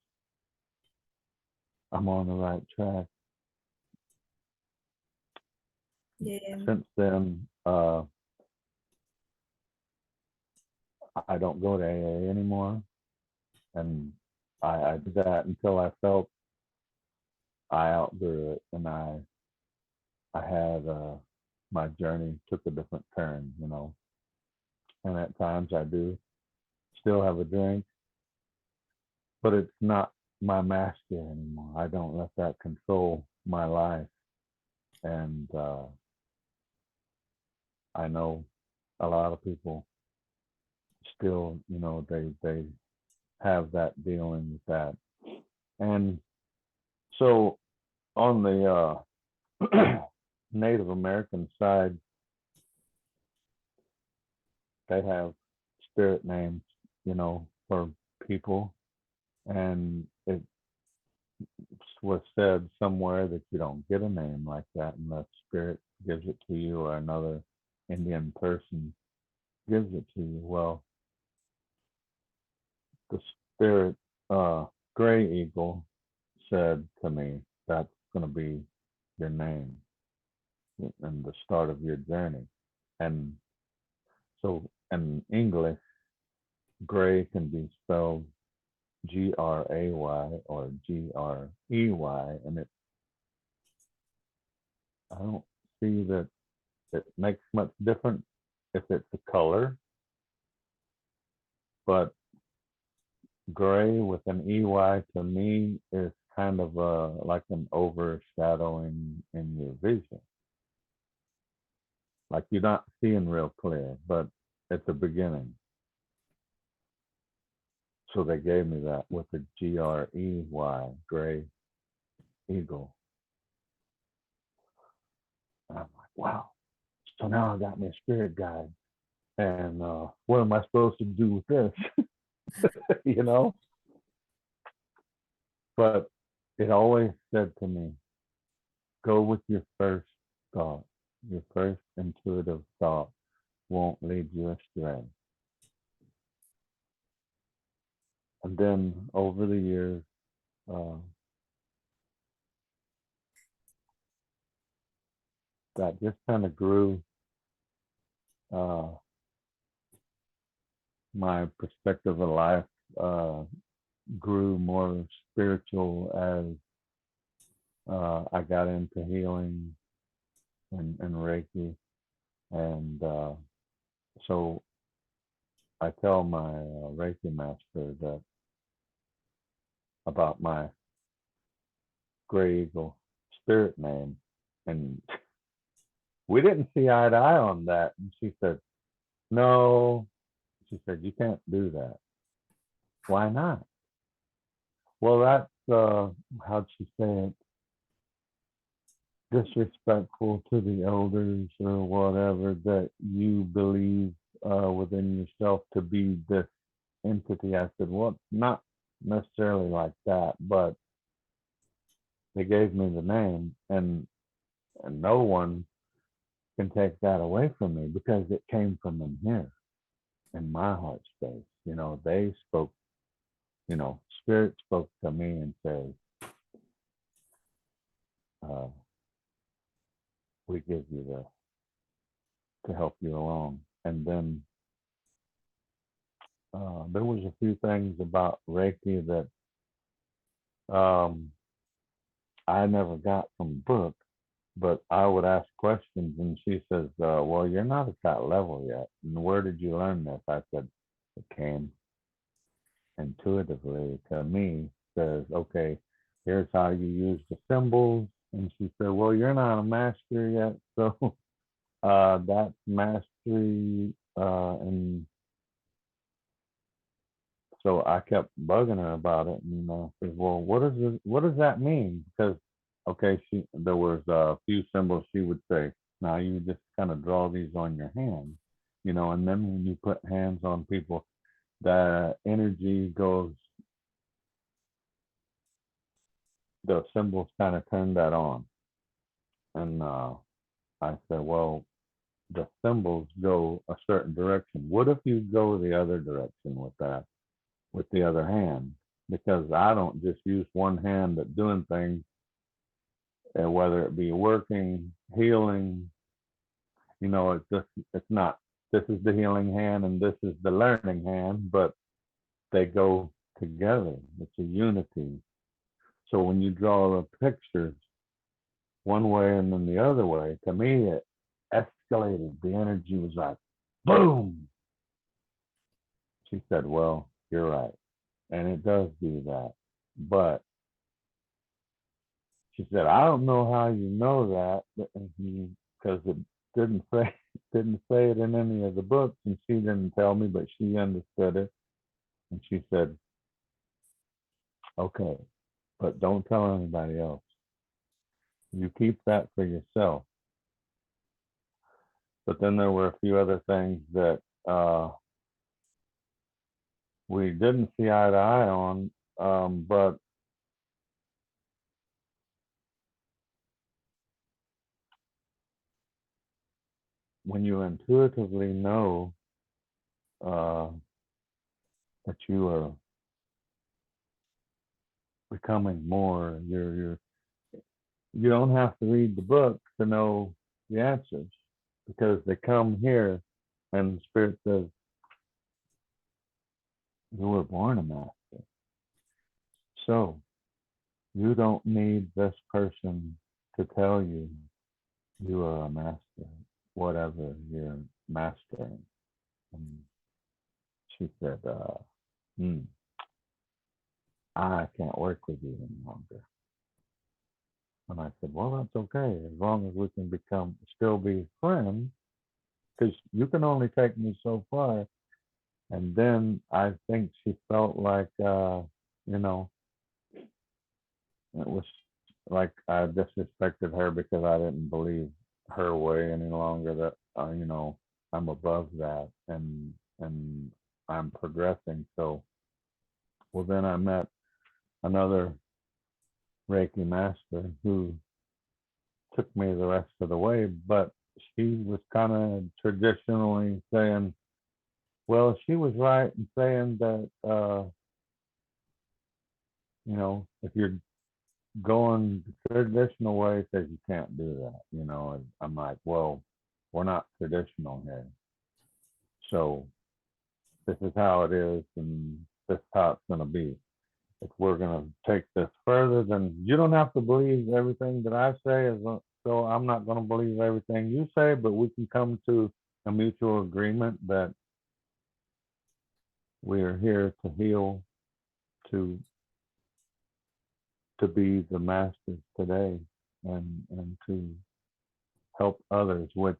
I'm on the right track. Yeah. Since then, I don't go to AA anymore. And I did that until I felt I outgrew it, and I had my journey took a different turn, And at times I do still have a drink, but it's not my master anymore. I don't let that control my life. And I know a lot of people still, they have that dealing with that. And so on the Native American side, they have spirit names, for people. And it was said somewhere that you don't get a name like that unless spirit gives it to you or another Indian person gives it to you. Well, the spirit, Gray Eagle, said to me, that's going to be your name and the start of your journey. And so in English, gray can be spelled Gray or Grey, and I don't see that it makes much difference if it's a color, but gray with an EY to me is kind of like an overshadowing in your vision. Like you're not seeing real clear, but at the beginning. So they gave me that with the Grey, Gray Eagle. And I'm like, wow. So now I got my spirit guide. And what am I supposed to do with this? you know? But it always said to me, go with your first thought. Your first intuitive thought won't lead you astray. And then over the years, that just kind of grew. My perspective of life grew more spiritual as I got into healing and Reiki. And so I tell my Reiki master that about my Gray Eagle spirit name. And we didn't see eye to eye on that. And she said, no. She said, you can't do that. Why not? Well, that's, how'd she say it? Disrespectful to the elders or whatever that you believe within yourself to be this entity. I said, well, not necessarily like that, but they gave me the name, and no one can take that away from me because it came from in here, in my heart space. They spoke, spirit spoke to me and said, we give you this to help you along. And then there was a few things about Reiki that I never got from book, but I would ask questions, and she says, well, you're not at that level yet. And where did you learn this? I said, it came intuitively to me. Says, okay, here's how you use the symbols. And she said, well, you're not a master yet, so that's mastery. And so I kept bugging her about it, and said, well, what does that mean? Because okay, there was a few symbols she would say, now you just kind of draw these on your hand, and then when you put hands on people, the energy goes, the symbols kind of turn that on. And I said, well, the symbols go a certain direction. What if you go the other direction with that, with the other hand? Because I don't just use one hand at doing things, whether it be working, healing, it's not, this is the healing hand and this is the learning hand, but they go together. It's a unity. So when you draw the pictures one way and then the other way, to me, it escalated. The energy was like, boom. She said, well, you're right. and it does do that. But she said, I don't know how you know that, because it didn't say didn't say it in any of the books, and she didn't tell me, but she understood it, and she said, okay, but don't tell anybody else. You keep that for yourself. But then there were a few other things that we didn't see eye to eye on, but when you intuitively know that you are becoming more, you don't have to read the book to know the answers, because they come here, and the Spirit says, you were born a master. So you don't need this person to tell you you are a master, whatever you're mastering. And she said, I can't work with you any longer. And I said, well, that's okay, as long as we can still be friends, because you can only take me so far. And then I think she felt like, it was like I disrespected her because I didn't believe her way any longer, that, I'm above that, and I'm progressing. So, well, then I met another Reiki master who took me the rest of the way, but she was kind of traditionally saying, well, she was right in saying that, if you're going the traditional way, says you can't do that, and I'm like, well, we're not traditional here. So this is how it is, and this is how it's going to be. If we're going to take this further, then you don't have to believe everything that I say. So I'm not going to believe everything you say, but we can come to a mutual agreement that we are here to heal, to be the masters today, and to help others, which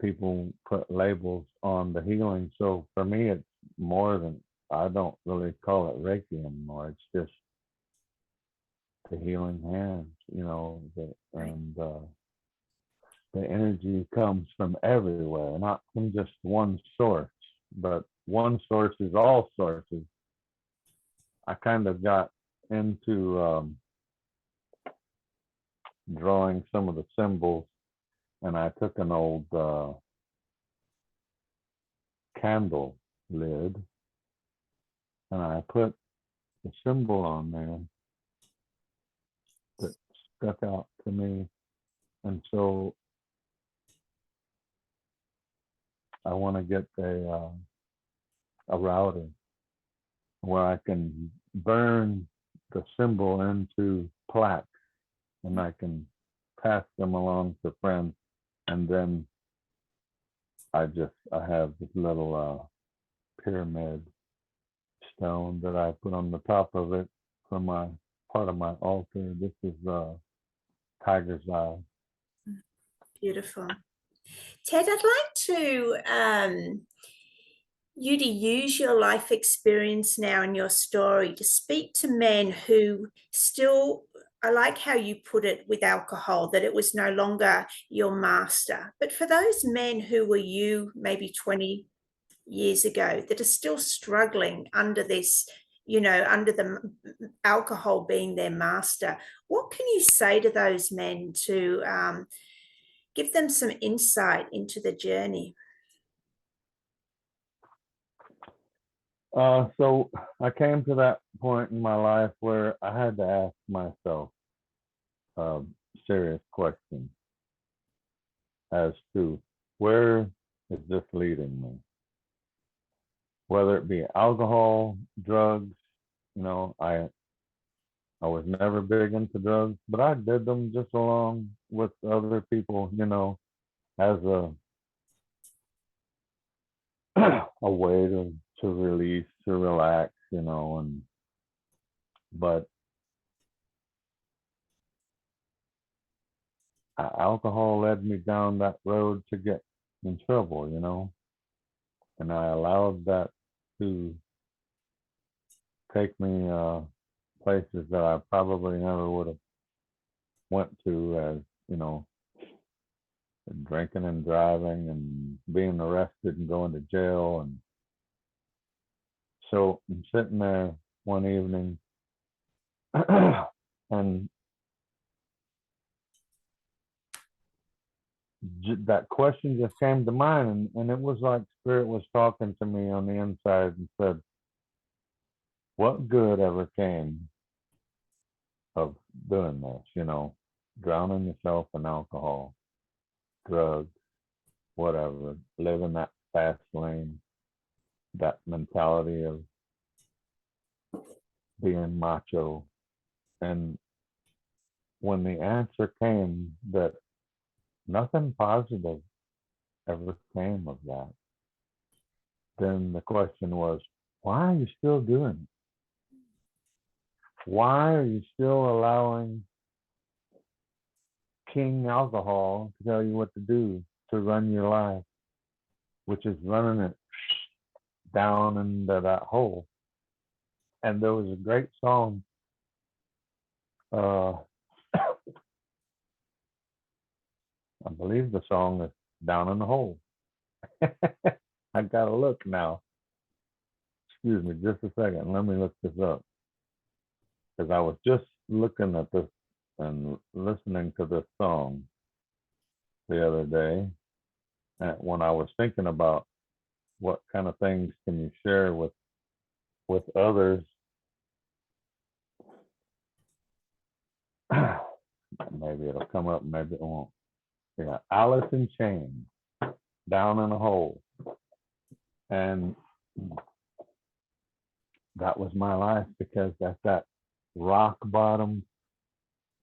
people put labels on the healing. So for me, it's more than, I don't really call it Reiki anymore. It's just the healing hands, and the energy comes from everywhere, not from just one source, but one source is all sources. I kind of got into drawing some of the symbols, and I took an old candle lid, and I put the symbol on there that stuck out to me. And so I want to get a router where I can burn the symbol into plaques, and I can pass them along to friends. And then I have this little pyramid stone that I put on the top of it for my part of my altar. This is tiger's eye. Beautiful. Ted, I'd like you to use your life experience now in your story to speak to men who still, I like how you put it with alcohol, that it was no longer your master. But for those men who were you maybe 20 years ago that are still struggling under this, under the alcohol being their master, what can you say to those men to give them some insight into the journey? So I came to that point in my life where I had to ask myself serious questions as to where is this leading me? Whether it be alcohol, drugs, I was never big into drugs, but I did them just along with other people, as a a way to release to relax, but alcohol led me down that road to get in trouble, and I allowed that to take me places that I probably never would have went to, as drinking and driving and being arrested and going to jail. And so I'm sitting there one evening and that question just came to mind, and it was like Spirit was talking to me on the inside and said, what good ever came of doing this, drowning yourself in alcohol, drugs, whatever, living that fast lane, that mentality of being macho. And when the answer came that nothing positive ever came of that, then the question was, why are you still doing it? Why are you still allowing King Alcohol to tell you what to do to run your life, which is running it down into that hole? And there was a great song, I believe the song is Down in the Hole. I gotta look now. Excuse me just a second. Let me look this up. Because I was just looking at this and listening to this song the other day, and when I was thinking about what kind of things can you share with others. Maybe it'll come up, maybe it won't. Yeah, Alice in Chains, Down in a Hole. And that was my life, because at that rock bottom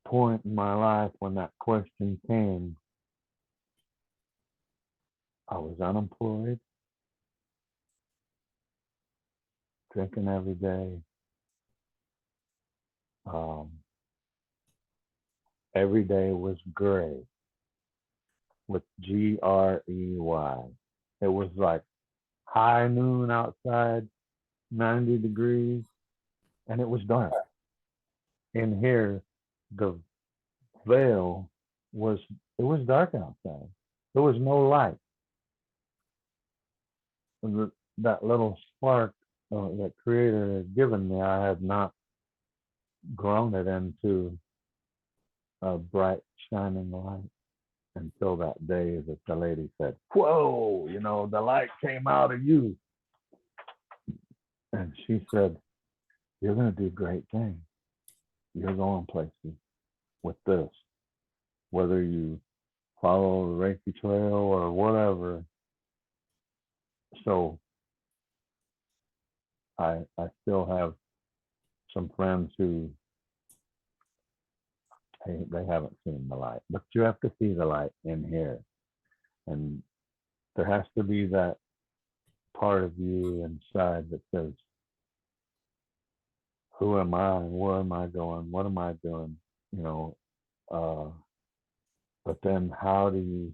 point in my life when that question came, I was unemployed, drinking every day. Every day was gray, with Grey. It was like high noon outside, 90 degrees, and it was dark. In here, the veil was, it was dark outside. There was no light. That little spark that Creator had given me, I had not grown it into a bright, shining light until that day that the lady said, whoa, the light came out of you. And she said, you're going to do great things. You're going places with this. Whether you follow the Reiki trail or whatever. So I still have some friends who, they haven't seen the light, but you have to see the light in here. And there has to be that part of you inside that says, who am I? Where am I going? What am I doing? But then how do you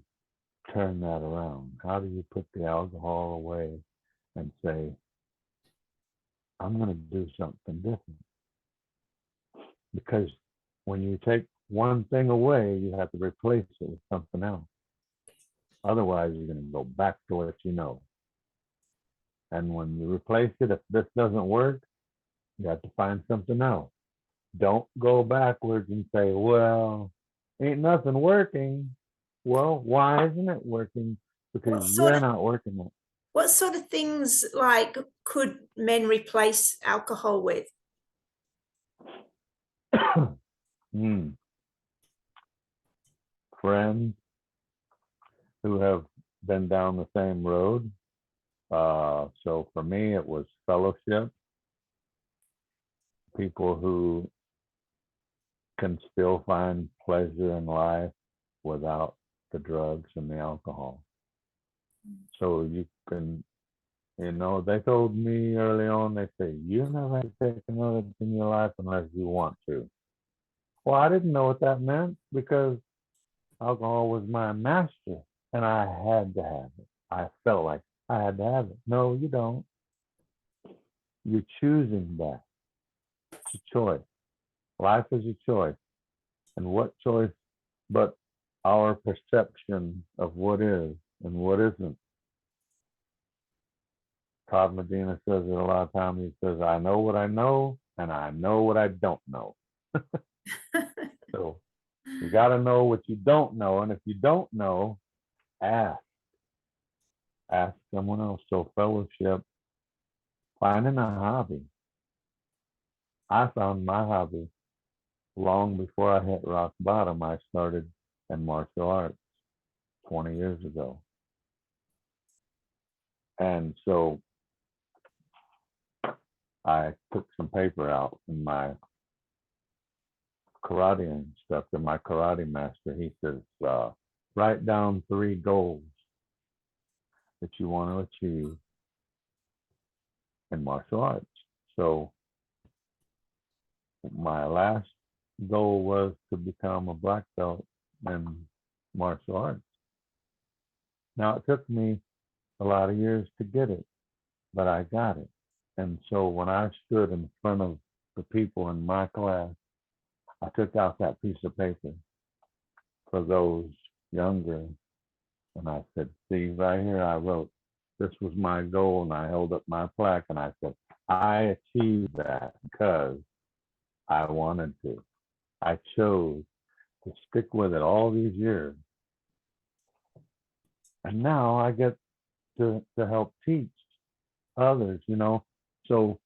turn that around? How do you put the alcohol away and say, I'm going to do something different? Because when you take one thing away, you have to replace it with something else. Otherwise, you're going to go back to what you know. And when you replace it, if this doesn't work, you have to find something else. Don't go backwards and say, well, ain't nothing working. Well, why isn't it working? Because you're not working it. What sort of things could men replace alcohol with? Friends who have been down the same road. So for me, it was fellowship. People who can still find pleasure in life without the drugs and the alcohol. So you can You know, they told me early on, they say, you never have to take another in your life unless you want to. Well, I didn't know what that meant because alcohol was my master and I had to have it. I felt like I had to have it. No, you don't. You're choosing that. It's a choice. Life is a choice. And what choice but our perception of what is and what isn't? Todd Medina says it a lot of times. He says, I know what I know and I know what I don't know. So you got to know what you don't know. And if you don't know, ask. Ask someone else. So fellowship, finding a hobby. I found my hobby long before I hit rock bottom. I started in martial arts 20 years ago. And so I took some paper out in my karate instructor, my karate master. He says, write down 3 goals that you want to achieve in martial arts. So my last goal was to become a black belt in martial arts. Now it took me a lot of years to get it, but I got it. And so when I stood in front of the people in my class, I took out that piece of paper for those younger and I said, see right here, I wrote, this was my goal, and I held up my plaque and I said, I achieved that because I wanted to. I chose to stick with it all these years. And now I get to help teach others, you know. So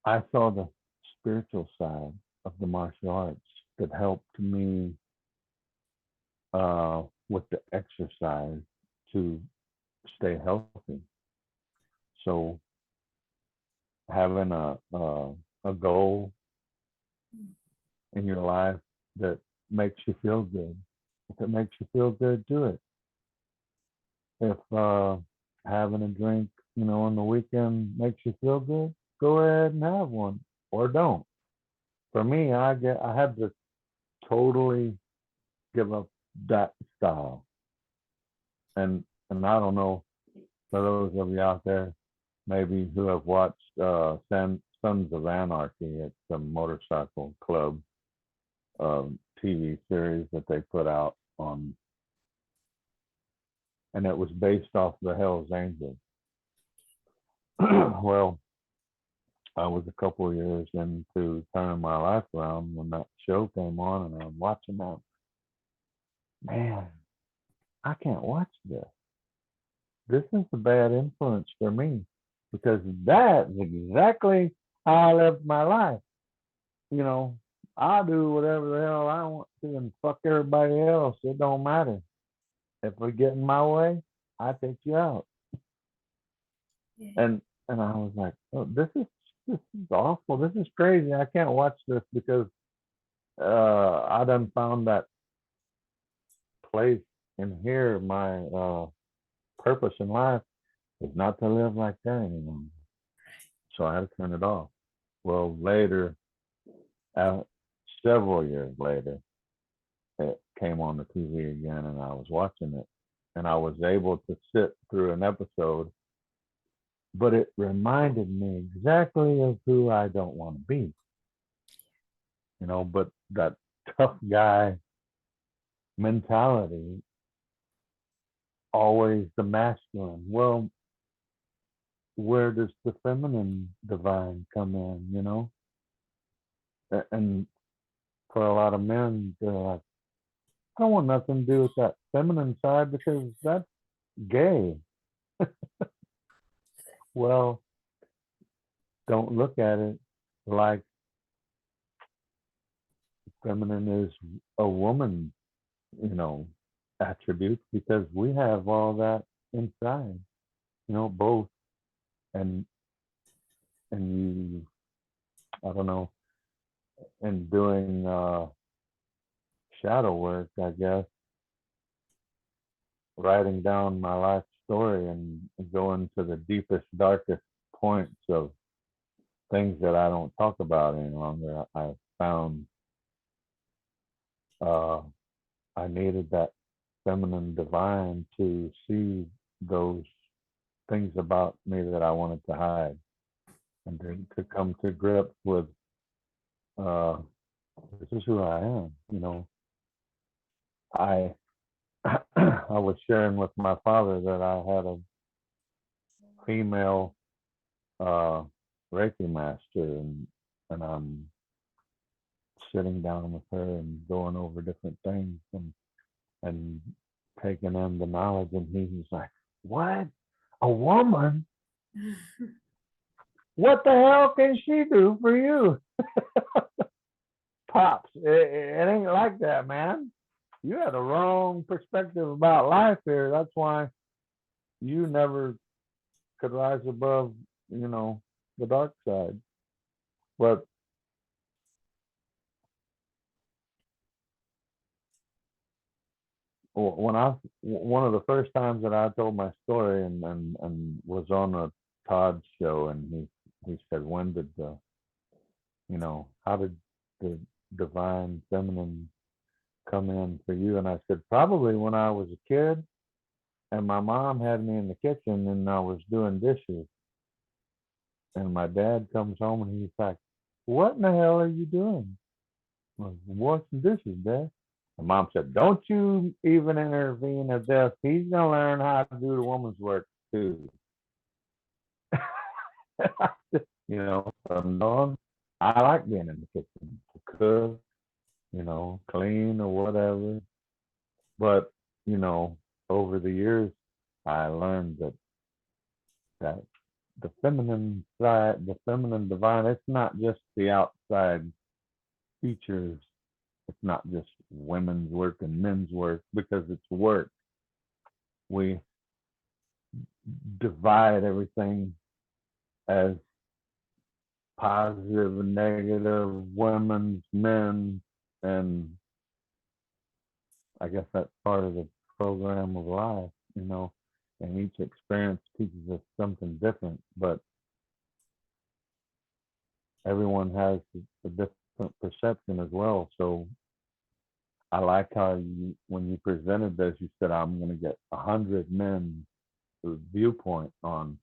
I saw the spiritual side of the martial arts that helped me with the exercise to stay healthy. So having a goal in your life that makes you feel good. If it makes you feel good, do it. If having a drink, you know, on the weekend makes you feel good, go ahead and have one, or don't. For me, I had to totally give up that style, and I don't know, for those of you out there maybe who have watched Sons of Anarchy, it's a motorcycle club TV series that they put out on, and it was based off the Hell's Angels. Well, I was a couple of years into turning my life around when that show came on, and I'm watching that. Man, I can't watch this. This is a bad influence for me because that's exactly how I lived my life. You know, I do whatever the hell I want to and fuck everybody else. It don't matter. If we get in my way, I take you out. Yeah. And I was like, oh, this is awful. This is crazy. I can't watch this because I done found that place in here. My purpose in life is not to live like that anymore. So I had to turn it off. Well, later, uh, several years later, it came on the TV again, and I was watching it, and I was able to sit through an episode, but it reminded me exactly of who I don't want to be, you know. But that tough guy mentality, always the masculine. Well, where does the feminine divine come in, you know? And for a lot of men, they're like, I don't want nothing to do with that feminine side because that's gay. Well, don't look at it like feminine is a woman, you know, attribute, because we have all that inside, you know, both. And you, I don't know, in doing shadow work, I guess, writing down my life story and go into the deepest, darkest points of things that I don't talk about any longer. I found uh, I needed that feminine divine to see those things about me that I wanted to hide, and to come to grips with uh, this is who I am. I I was sharing with my father that I had a female uh, Reiki master, and I'm sitting down with her and going over different things and taking in the knowledge, and he's like, "What? A woman? What the hell can she do for you?" Pops, it ain't like that, man. You had a wrong perspective about life here. That's why you never could rise above, the dark side. But one of the first times that I told my story and was on a Todd show, and he said, "When did how did the divine feminine come in for you?" And I said, "Probably when I was a kid, and my mom had me in the kitchen, and I was doing dishes, and my dad comes home, and he's like, 'What in the hell are you doing?' "I'm washing dishes, Dad." And Mom said, "Don't you even intervene at this. He's gonna learn how to do the woman's work too." From on, I like being in the kitchen to cook, clean or whatever. But, you know, over the years, I learned that the feminine side, the feminine divine, it's not just the outside features. It's not just women's work and men's work, because it's work. We divide everything as positive and negative, women's, men, and I guess that's part of the program of life. And each experience teaches us something different, but everyone has a different perception as well. So I like how when you presented this, you said, "I'm going to get 100 men's viewpoint on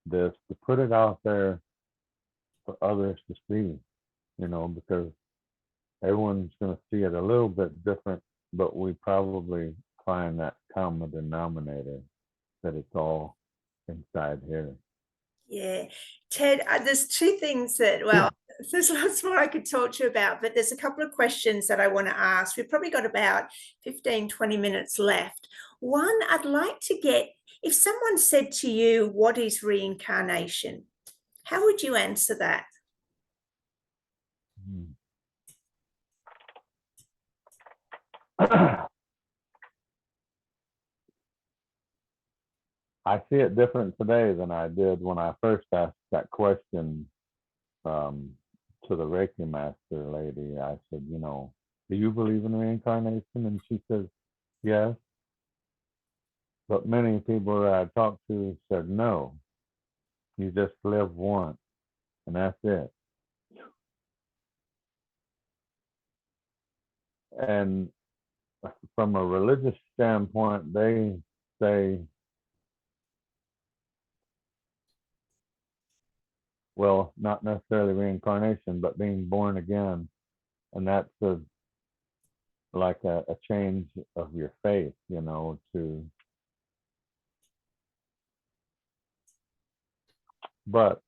this to put it out there for others to see, because everyone's going to see it a little bit different, but we probably find that common denominator, that it's all inside here." Yeah. Ted, there's two things that, well, there's lots more I could talk to you about, but there's a couple of questions that I want to ask. We've probably got about 15, 20 minutes left. One, I'd like to get, if someone said to you, "What is reincarnation?" How would you answer that? I see it different today than I did when I first asked that question um, to the Reiki master lady. I said, "Do you believe in reincarnation?" And she says, "Yes." But many people that I talked to said, "No, you just live once, and that's it." And from a religious standpoint, they say, well, not necessarily reincarnation, but being born again. And that's like a change of your faith, but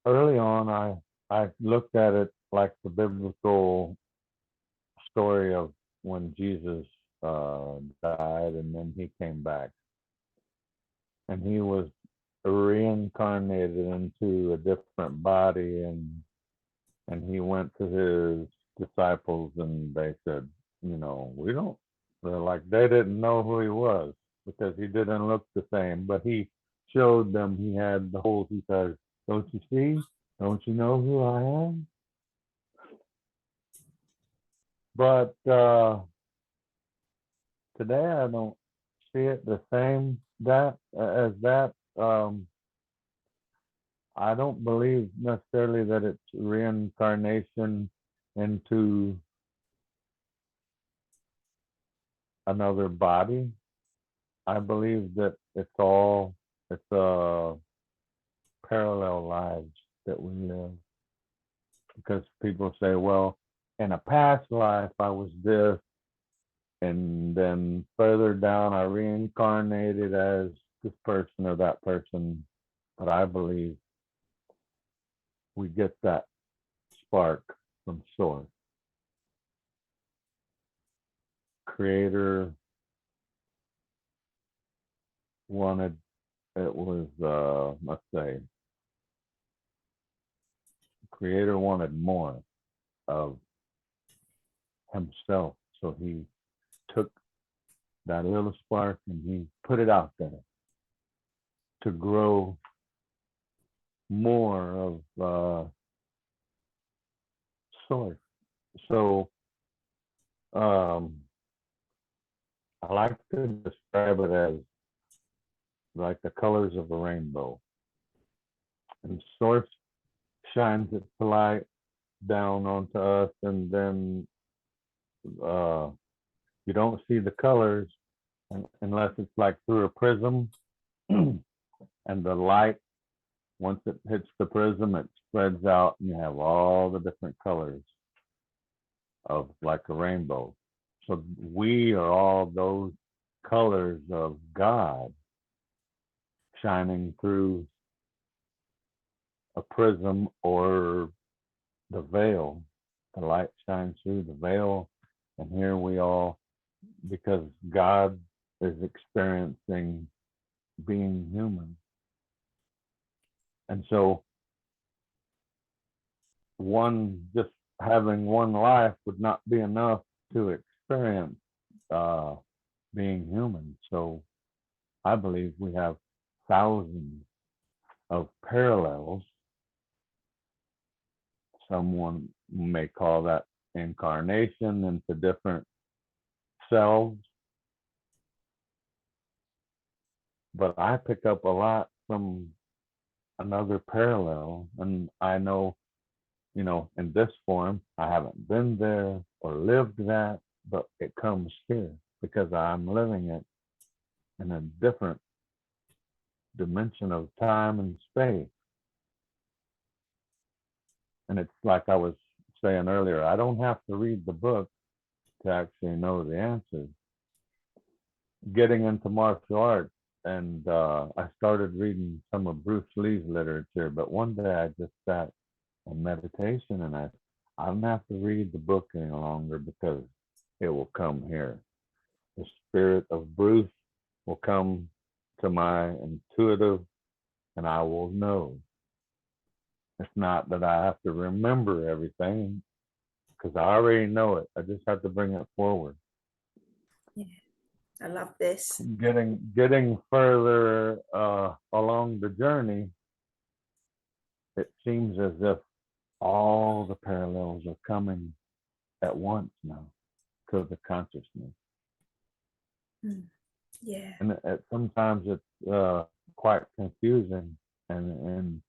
early on, I looked at it like the biblical story of when Jesus died and then he came back, and he was reincarnated into a different body, and he went to his disciples, and they said, "We don't," they're like, they didn't know who he was because he didn't look the same, but he showed them he had the holes. He says, "Don't you see? Don't you know who I am?" But today I don't. see it the same that as that. I don't believe necessarily that it's reincarnation into another body. I believe that it's parallel lives that we live. Because people say, well, in a past life I was this, and then further down I reincarnated as this person or that person. But I believe we get that spark from source. Creator wanted, it was, let's say, Creator wanted more of himself. So he took that little spark and he put it out there to grow more of source. So I like to describe it as like the colors of a rainbow. And source shines its light down onto us, and then you don't see the colors unless it's like through a prism. And the light, once it hits the prism, it spreads out, and you have all the different colors of like a rainbow. So we are all those colors of God shining through a prism or the veil. The light shines through the veil, and here we all, because God is experiencing being human. And so just having one life would not be enough to experience being human. So I believe we have thousands of parallels. Someone may call that incarnation into different selves. But I pick up a lot from another parallel, and I know, in this form, I haven't been there or lived that, but it comes here because I'm living it in a different dimension of time and space. And it's like I was saying earlier, I don't have to read the book to actually know the answers. Getting into martial arts, and I started reading some of Bruce Lee's literature, but one day I just sat in meditation and I don't have to read the book any longer because it will come here. The spirit of Bruce will come to my intuitive, and I will know. It's not that I have to remember everything because I already know it. I just have to bring it forward. Yeah, I love this. Getting further along the journey, it seems as if all the parallels are coming at once now to the consciousness. Yeah. And sometimes it's quite confusing, and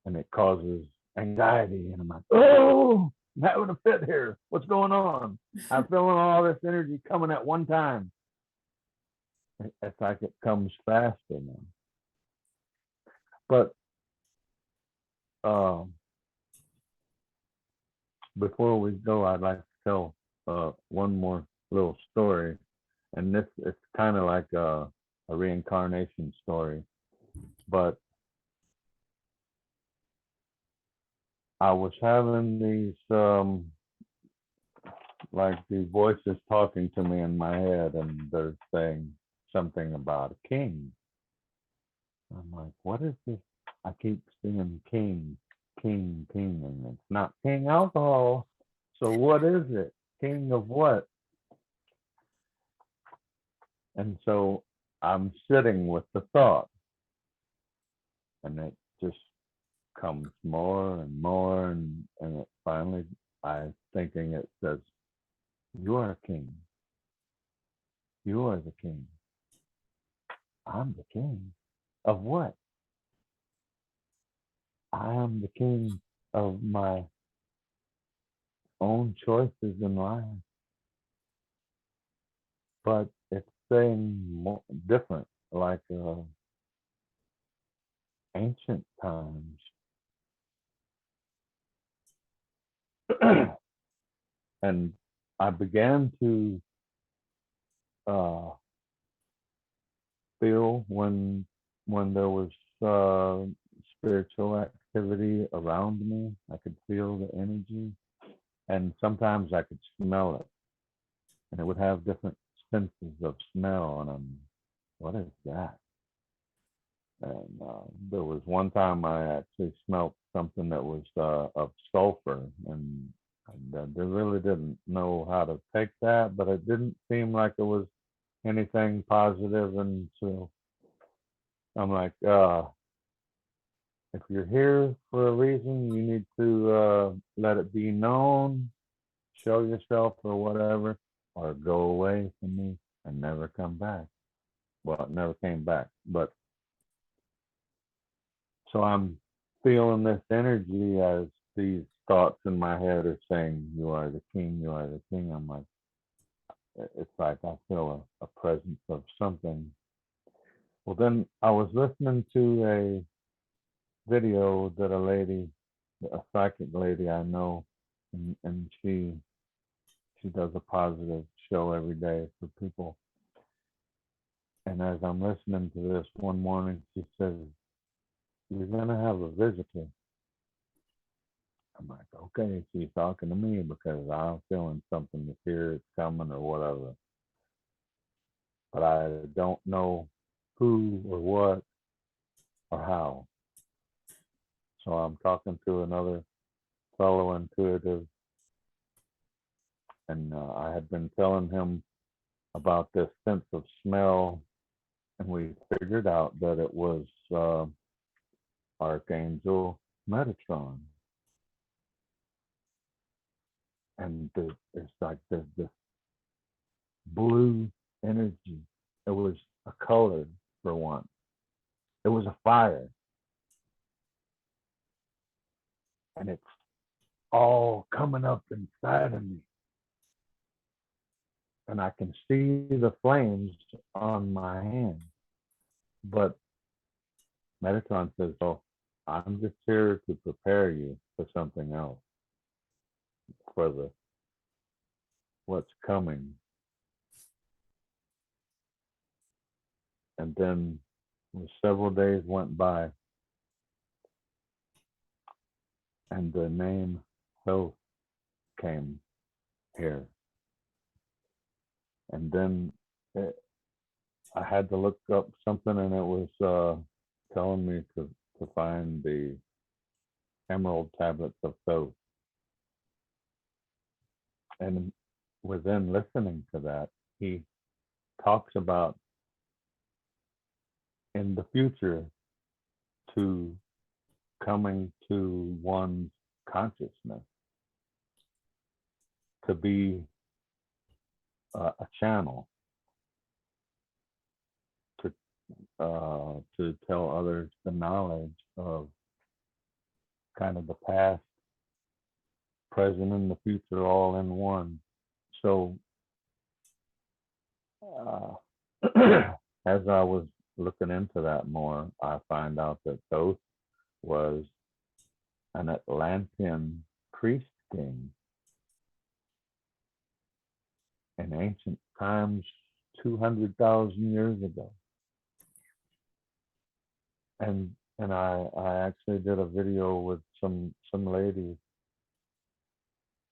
it causes anxiety. And I'm like, oh, that would have fit here. What's going on? I'm feeling all this energy coming at one time. It's like it comes faster now. But before we go, I'd like to tell one more little story. And it's kind of like a reincarnation story. But I was having these like these voices talking to me in my head, and they're saying something about a king. I'm like, what is this? I keep seeing king, king, king, and it's not king alcohol. So what is it? King of what? And so I'm sitting with the thought, and it just comes more and more, and it finally, I thinking it says, you are a king. You are the king. I'm the king of what? I am the king of my own choices in life. But it's saying more, different, like ancient times. And I began to uh, feel when there was spiritual activity around me. I could feel the energy, and sometimes I could smell it, and it would have different senses of smell. And what is that? And there was one time I actually smelled something that was of sulfur, and I really didn't know how to take that, but it didn't seem like it was anything positive. And so I'm like, if you're here for a reason, you need to let it be known, show yourself or whatever, or go away from me and never come back. Well, it never came back, but so I'm feeling this energy as these thoughts in my head are saying, "You are the king, you are the king." I'm like, it's like I feel a presence of something. Well, then I was listening to a video that a lady, a psychic lady I know, and she does a positive show every day for people. And as I'm listening to this one morning, she says, "You're gonna have a visitor." I'm like, okay, she's talking to me because I'm feeling something to fear it's coming or whatever. But I don't know who or what or how. So I'm talking to another fellow intuitive, and I had been telling him about this sense of smell, and we figured out that it was Archangel Metatron. And it's like there's this blue energy. It was a color for one. It was a fire, and it's all coming up inside of me, and I can see the flames on my hand. But Metatron says, "Oh, I'm just here to prepare you for something else, for the what's coming." And then several days went by, and the name Health came here. And then I had to look up something, and it was telling me to find the emerald tablets of Thoth. And within listening to that, he talks about in the future to coming to one's consciousness, to be a channel, to tell others the knowledge of kind of the past, present, and the future all in one. So as I was looking into that more, I find out that Thoth was an Atlantean priest king in ancient times, 200,000 years ago. And I actually did a video with some ladies,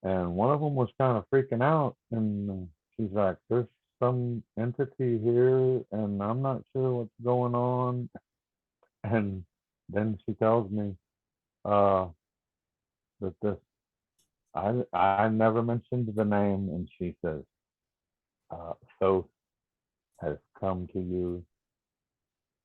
and one of them was kind of freaking out, and she's like, "There's some entity here, and I'm not sure what's going on." And then she tells me uh, that this I never mentioned the name, and she says, "Thoth has come to you."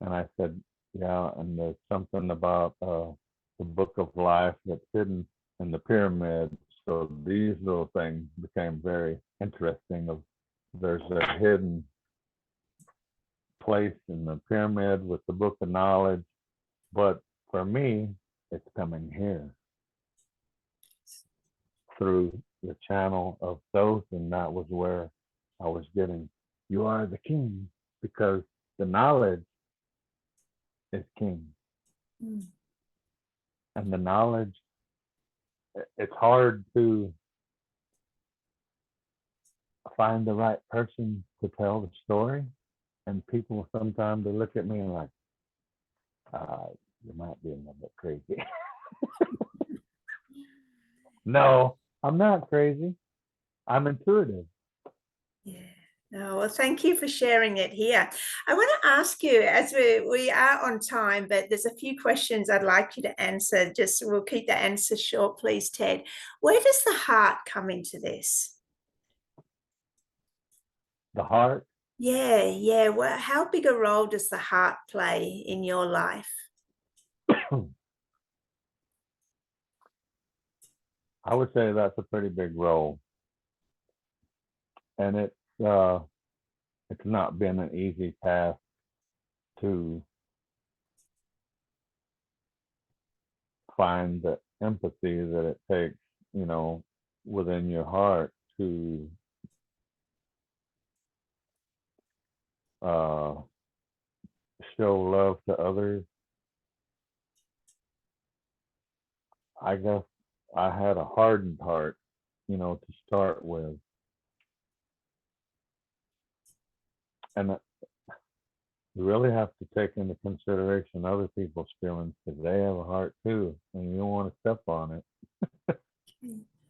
And I said, "Yeah, and there's something about the book of life that's hidden in the pyramid." So these little things became very interesting. Of there's a hidden place in the pyramid with the book of knowledge. But for me, it's coming here through the channel of those, and that was where I was getting, you are the king, because the knowledge is king. Mm. And the knowledge, it's hard to find the right person to tell the story. And people sometimes they look at me and like, you might be a little bit crazy. No, I'm not crazy. I'm intuitive. Yeah. No, well, thank you for sharing it here. I want to ask you, as we are on time, but there's a few questions I'd like you to answer. Just we'll keep the answers short, please, Ted. Where does the heart come into this? The heart, Yeah, yeah. Well, how big a role does the heart play in your life? I would say that's a pretty big role. And it's not been an easy task to find the empathy that it takes, within your heart to uh, show love to others. I guess I had a hardened heart, to start with. And you really have to take into consideration other people's feelings because they have a heart too, and you don't want to step on it.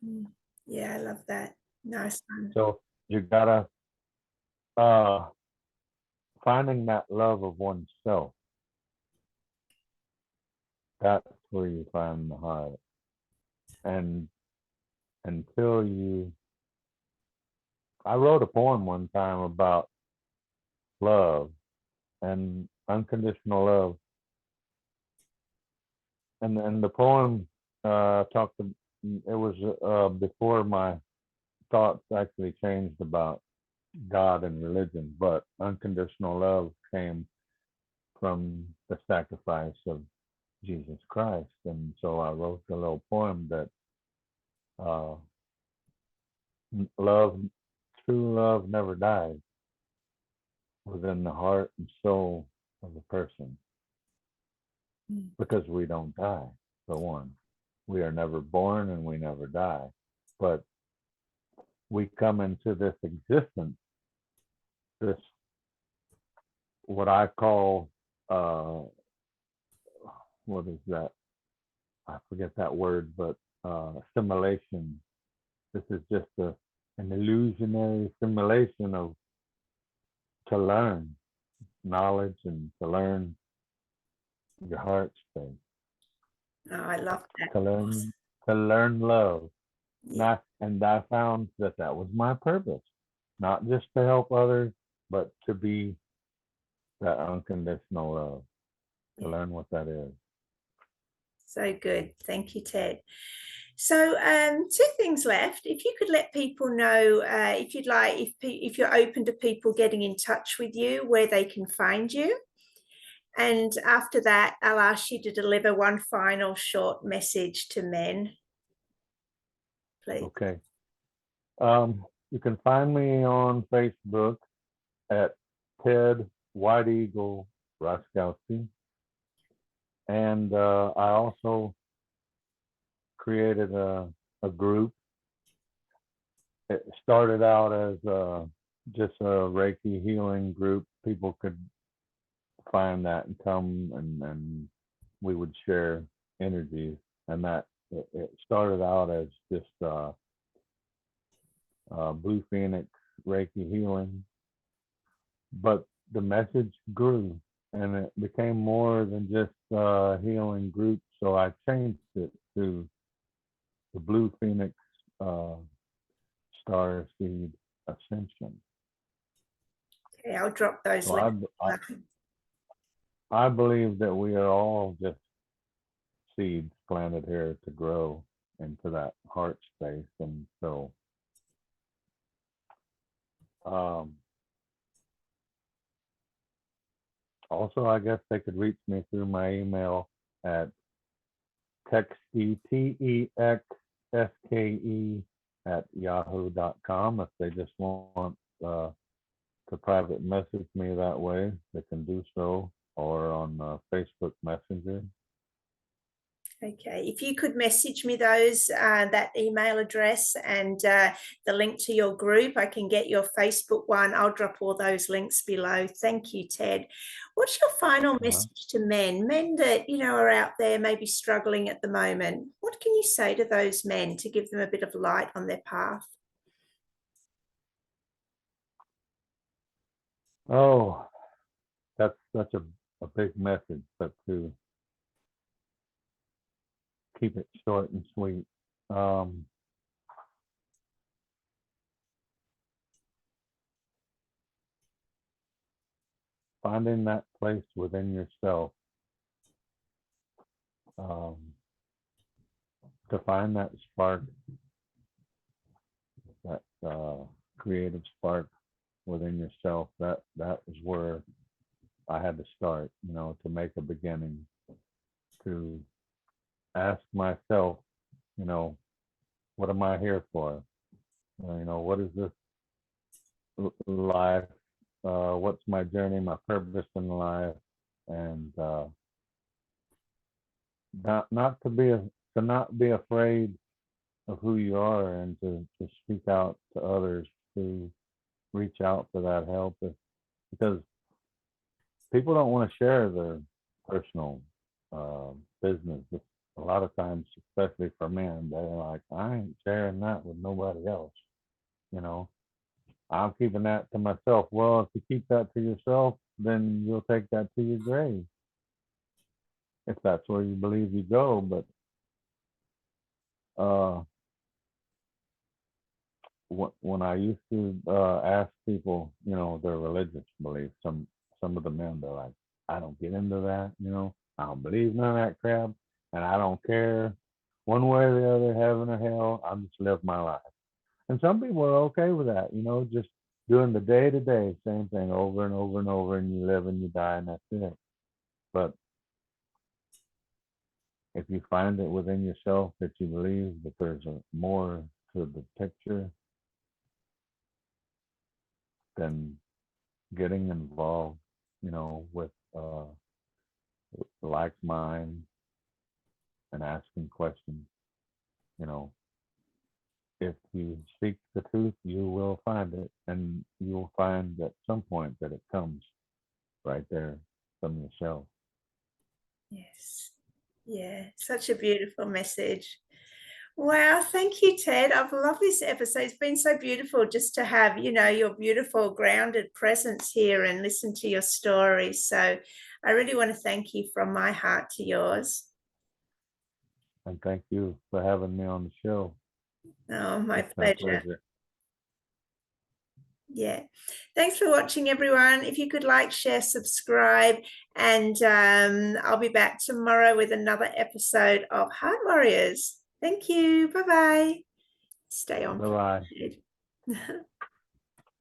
Mm. Yeah, I love that. Nice one. So you gotta finding that love of oneself. That's where you find the heart. And until I wrote a poem one time about love and unconditional love, and the poem talked. It was before my thoughts actually changed about God and religion, but unconditional love came from the sacrifice of Jesus Christ, and so I wrote a little poem that uh, love, true love, never dies within the heart and soul of a person, because we don't die. For one, we are never born and we never die, but we come into this existence, this what I call what is that? I forget that word, but assimilation. This is just an illusionary simulation of to learn knowledge and to learn your heart space, Oh, I love that. to learn to learn love. Yeah. And I found that that was my purpose, not just to help others, but to be that unconditional love, to learn what that is. So good. Thank you, Ted. So, two things left. If you could let people know, if you'd like, if you're open to people getting in touch with you, where they can find you. And after that, I'll ask you to deliver one final short message to men, please. Okay. You can find me on Facebook at Ted White Eagle Roskowski. And I also created a group. It started out as just a Reiki healing group. People could find that and come, and we would share energies. And that it started out as just Blue Phoenix Reiki healing, but the message grew and it became more than just healing group. So I changed it to the Blue Phoenix Star Seed Ascension. Okay, I'll drop those So links. I believe that we are all just seeds planted here to grow into that heart space. And so Also, I guess they could reach me through my email at texke, TEXSKE @yahoo.com. If they just want to private message me that way, they can do so, or on Facebook Messenger. Okay, if you could message me those, that email address and the link to your group, I can get your Facebook one. I'll drop all those links below. Thank you, Ted. What's your final message to men that, are out there maybe struggling at the moment? What can you say to those men to give them a bit of light on their path? Oh, that's such a big message, but to keep it short and sweet. Finding that place within yourself, to find that spark, that creative spark within yourself, that is where I had to start, to make a beginning, to ask myself, what am I here for? What is this life? What's my journey, my purpose in life? And not be afraid of who you are, and to speak out to others, to reach out for that help, because people don't want to share their personal business. A lot of times, especially for men, they're like, I ain't sharing that with nobody else. I'm keeping that to myself. Well, if you keep that to yourself, then you'll take that to your grave, if that's where you believe you go. But when I used to ask people, their religious beliefs, some of the men, they're like, I don't get into that, I don't believe none of that crap, and I don't care one way or the other, heaven or hell. I'm just live my life. And some people are okay with that, just doing the day to day same thing over and over and over, and you live and you die, and that's it. But if you find it within yourself that you believe that there's more to the picture, then getting involved, with like mind, and asking questions. If you seek the truth, you will find it, and you will find at some point that it comes right there from yourself. Yes. Yeah, such a beautiful message. Wow, thank you, Ted. I've loved this episode. It's been so beautiful just to have, your beautiful grounded presence here and listen to your story. So I really want to thank you from my heart to yours. And thank you for having me on the show. Oh, my It's my pleasure. Yeah. Thanks for watching, everyone. If you could like, share, subscribe, and I'll be back tomorrow with another episode of Heart Warriors. Thank you. Bye-bye. Stay on. Bye-bye.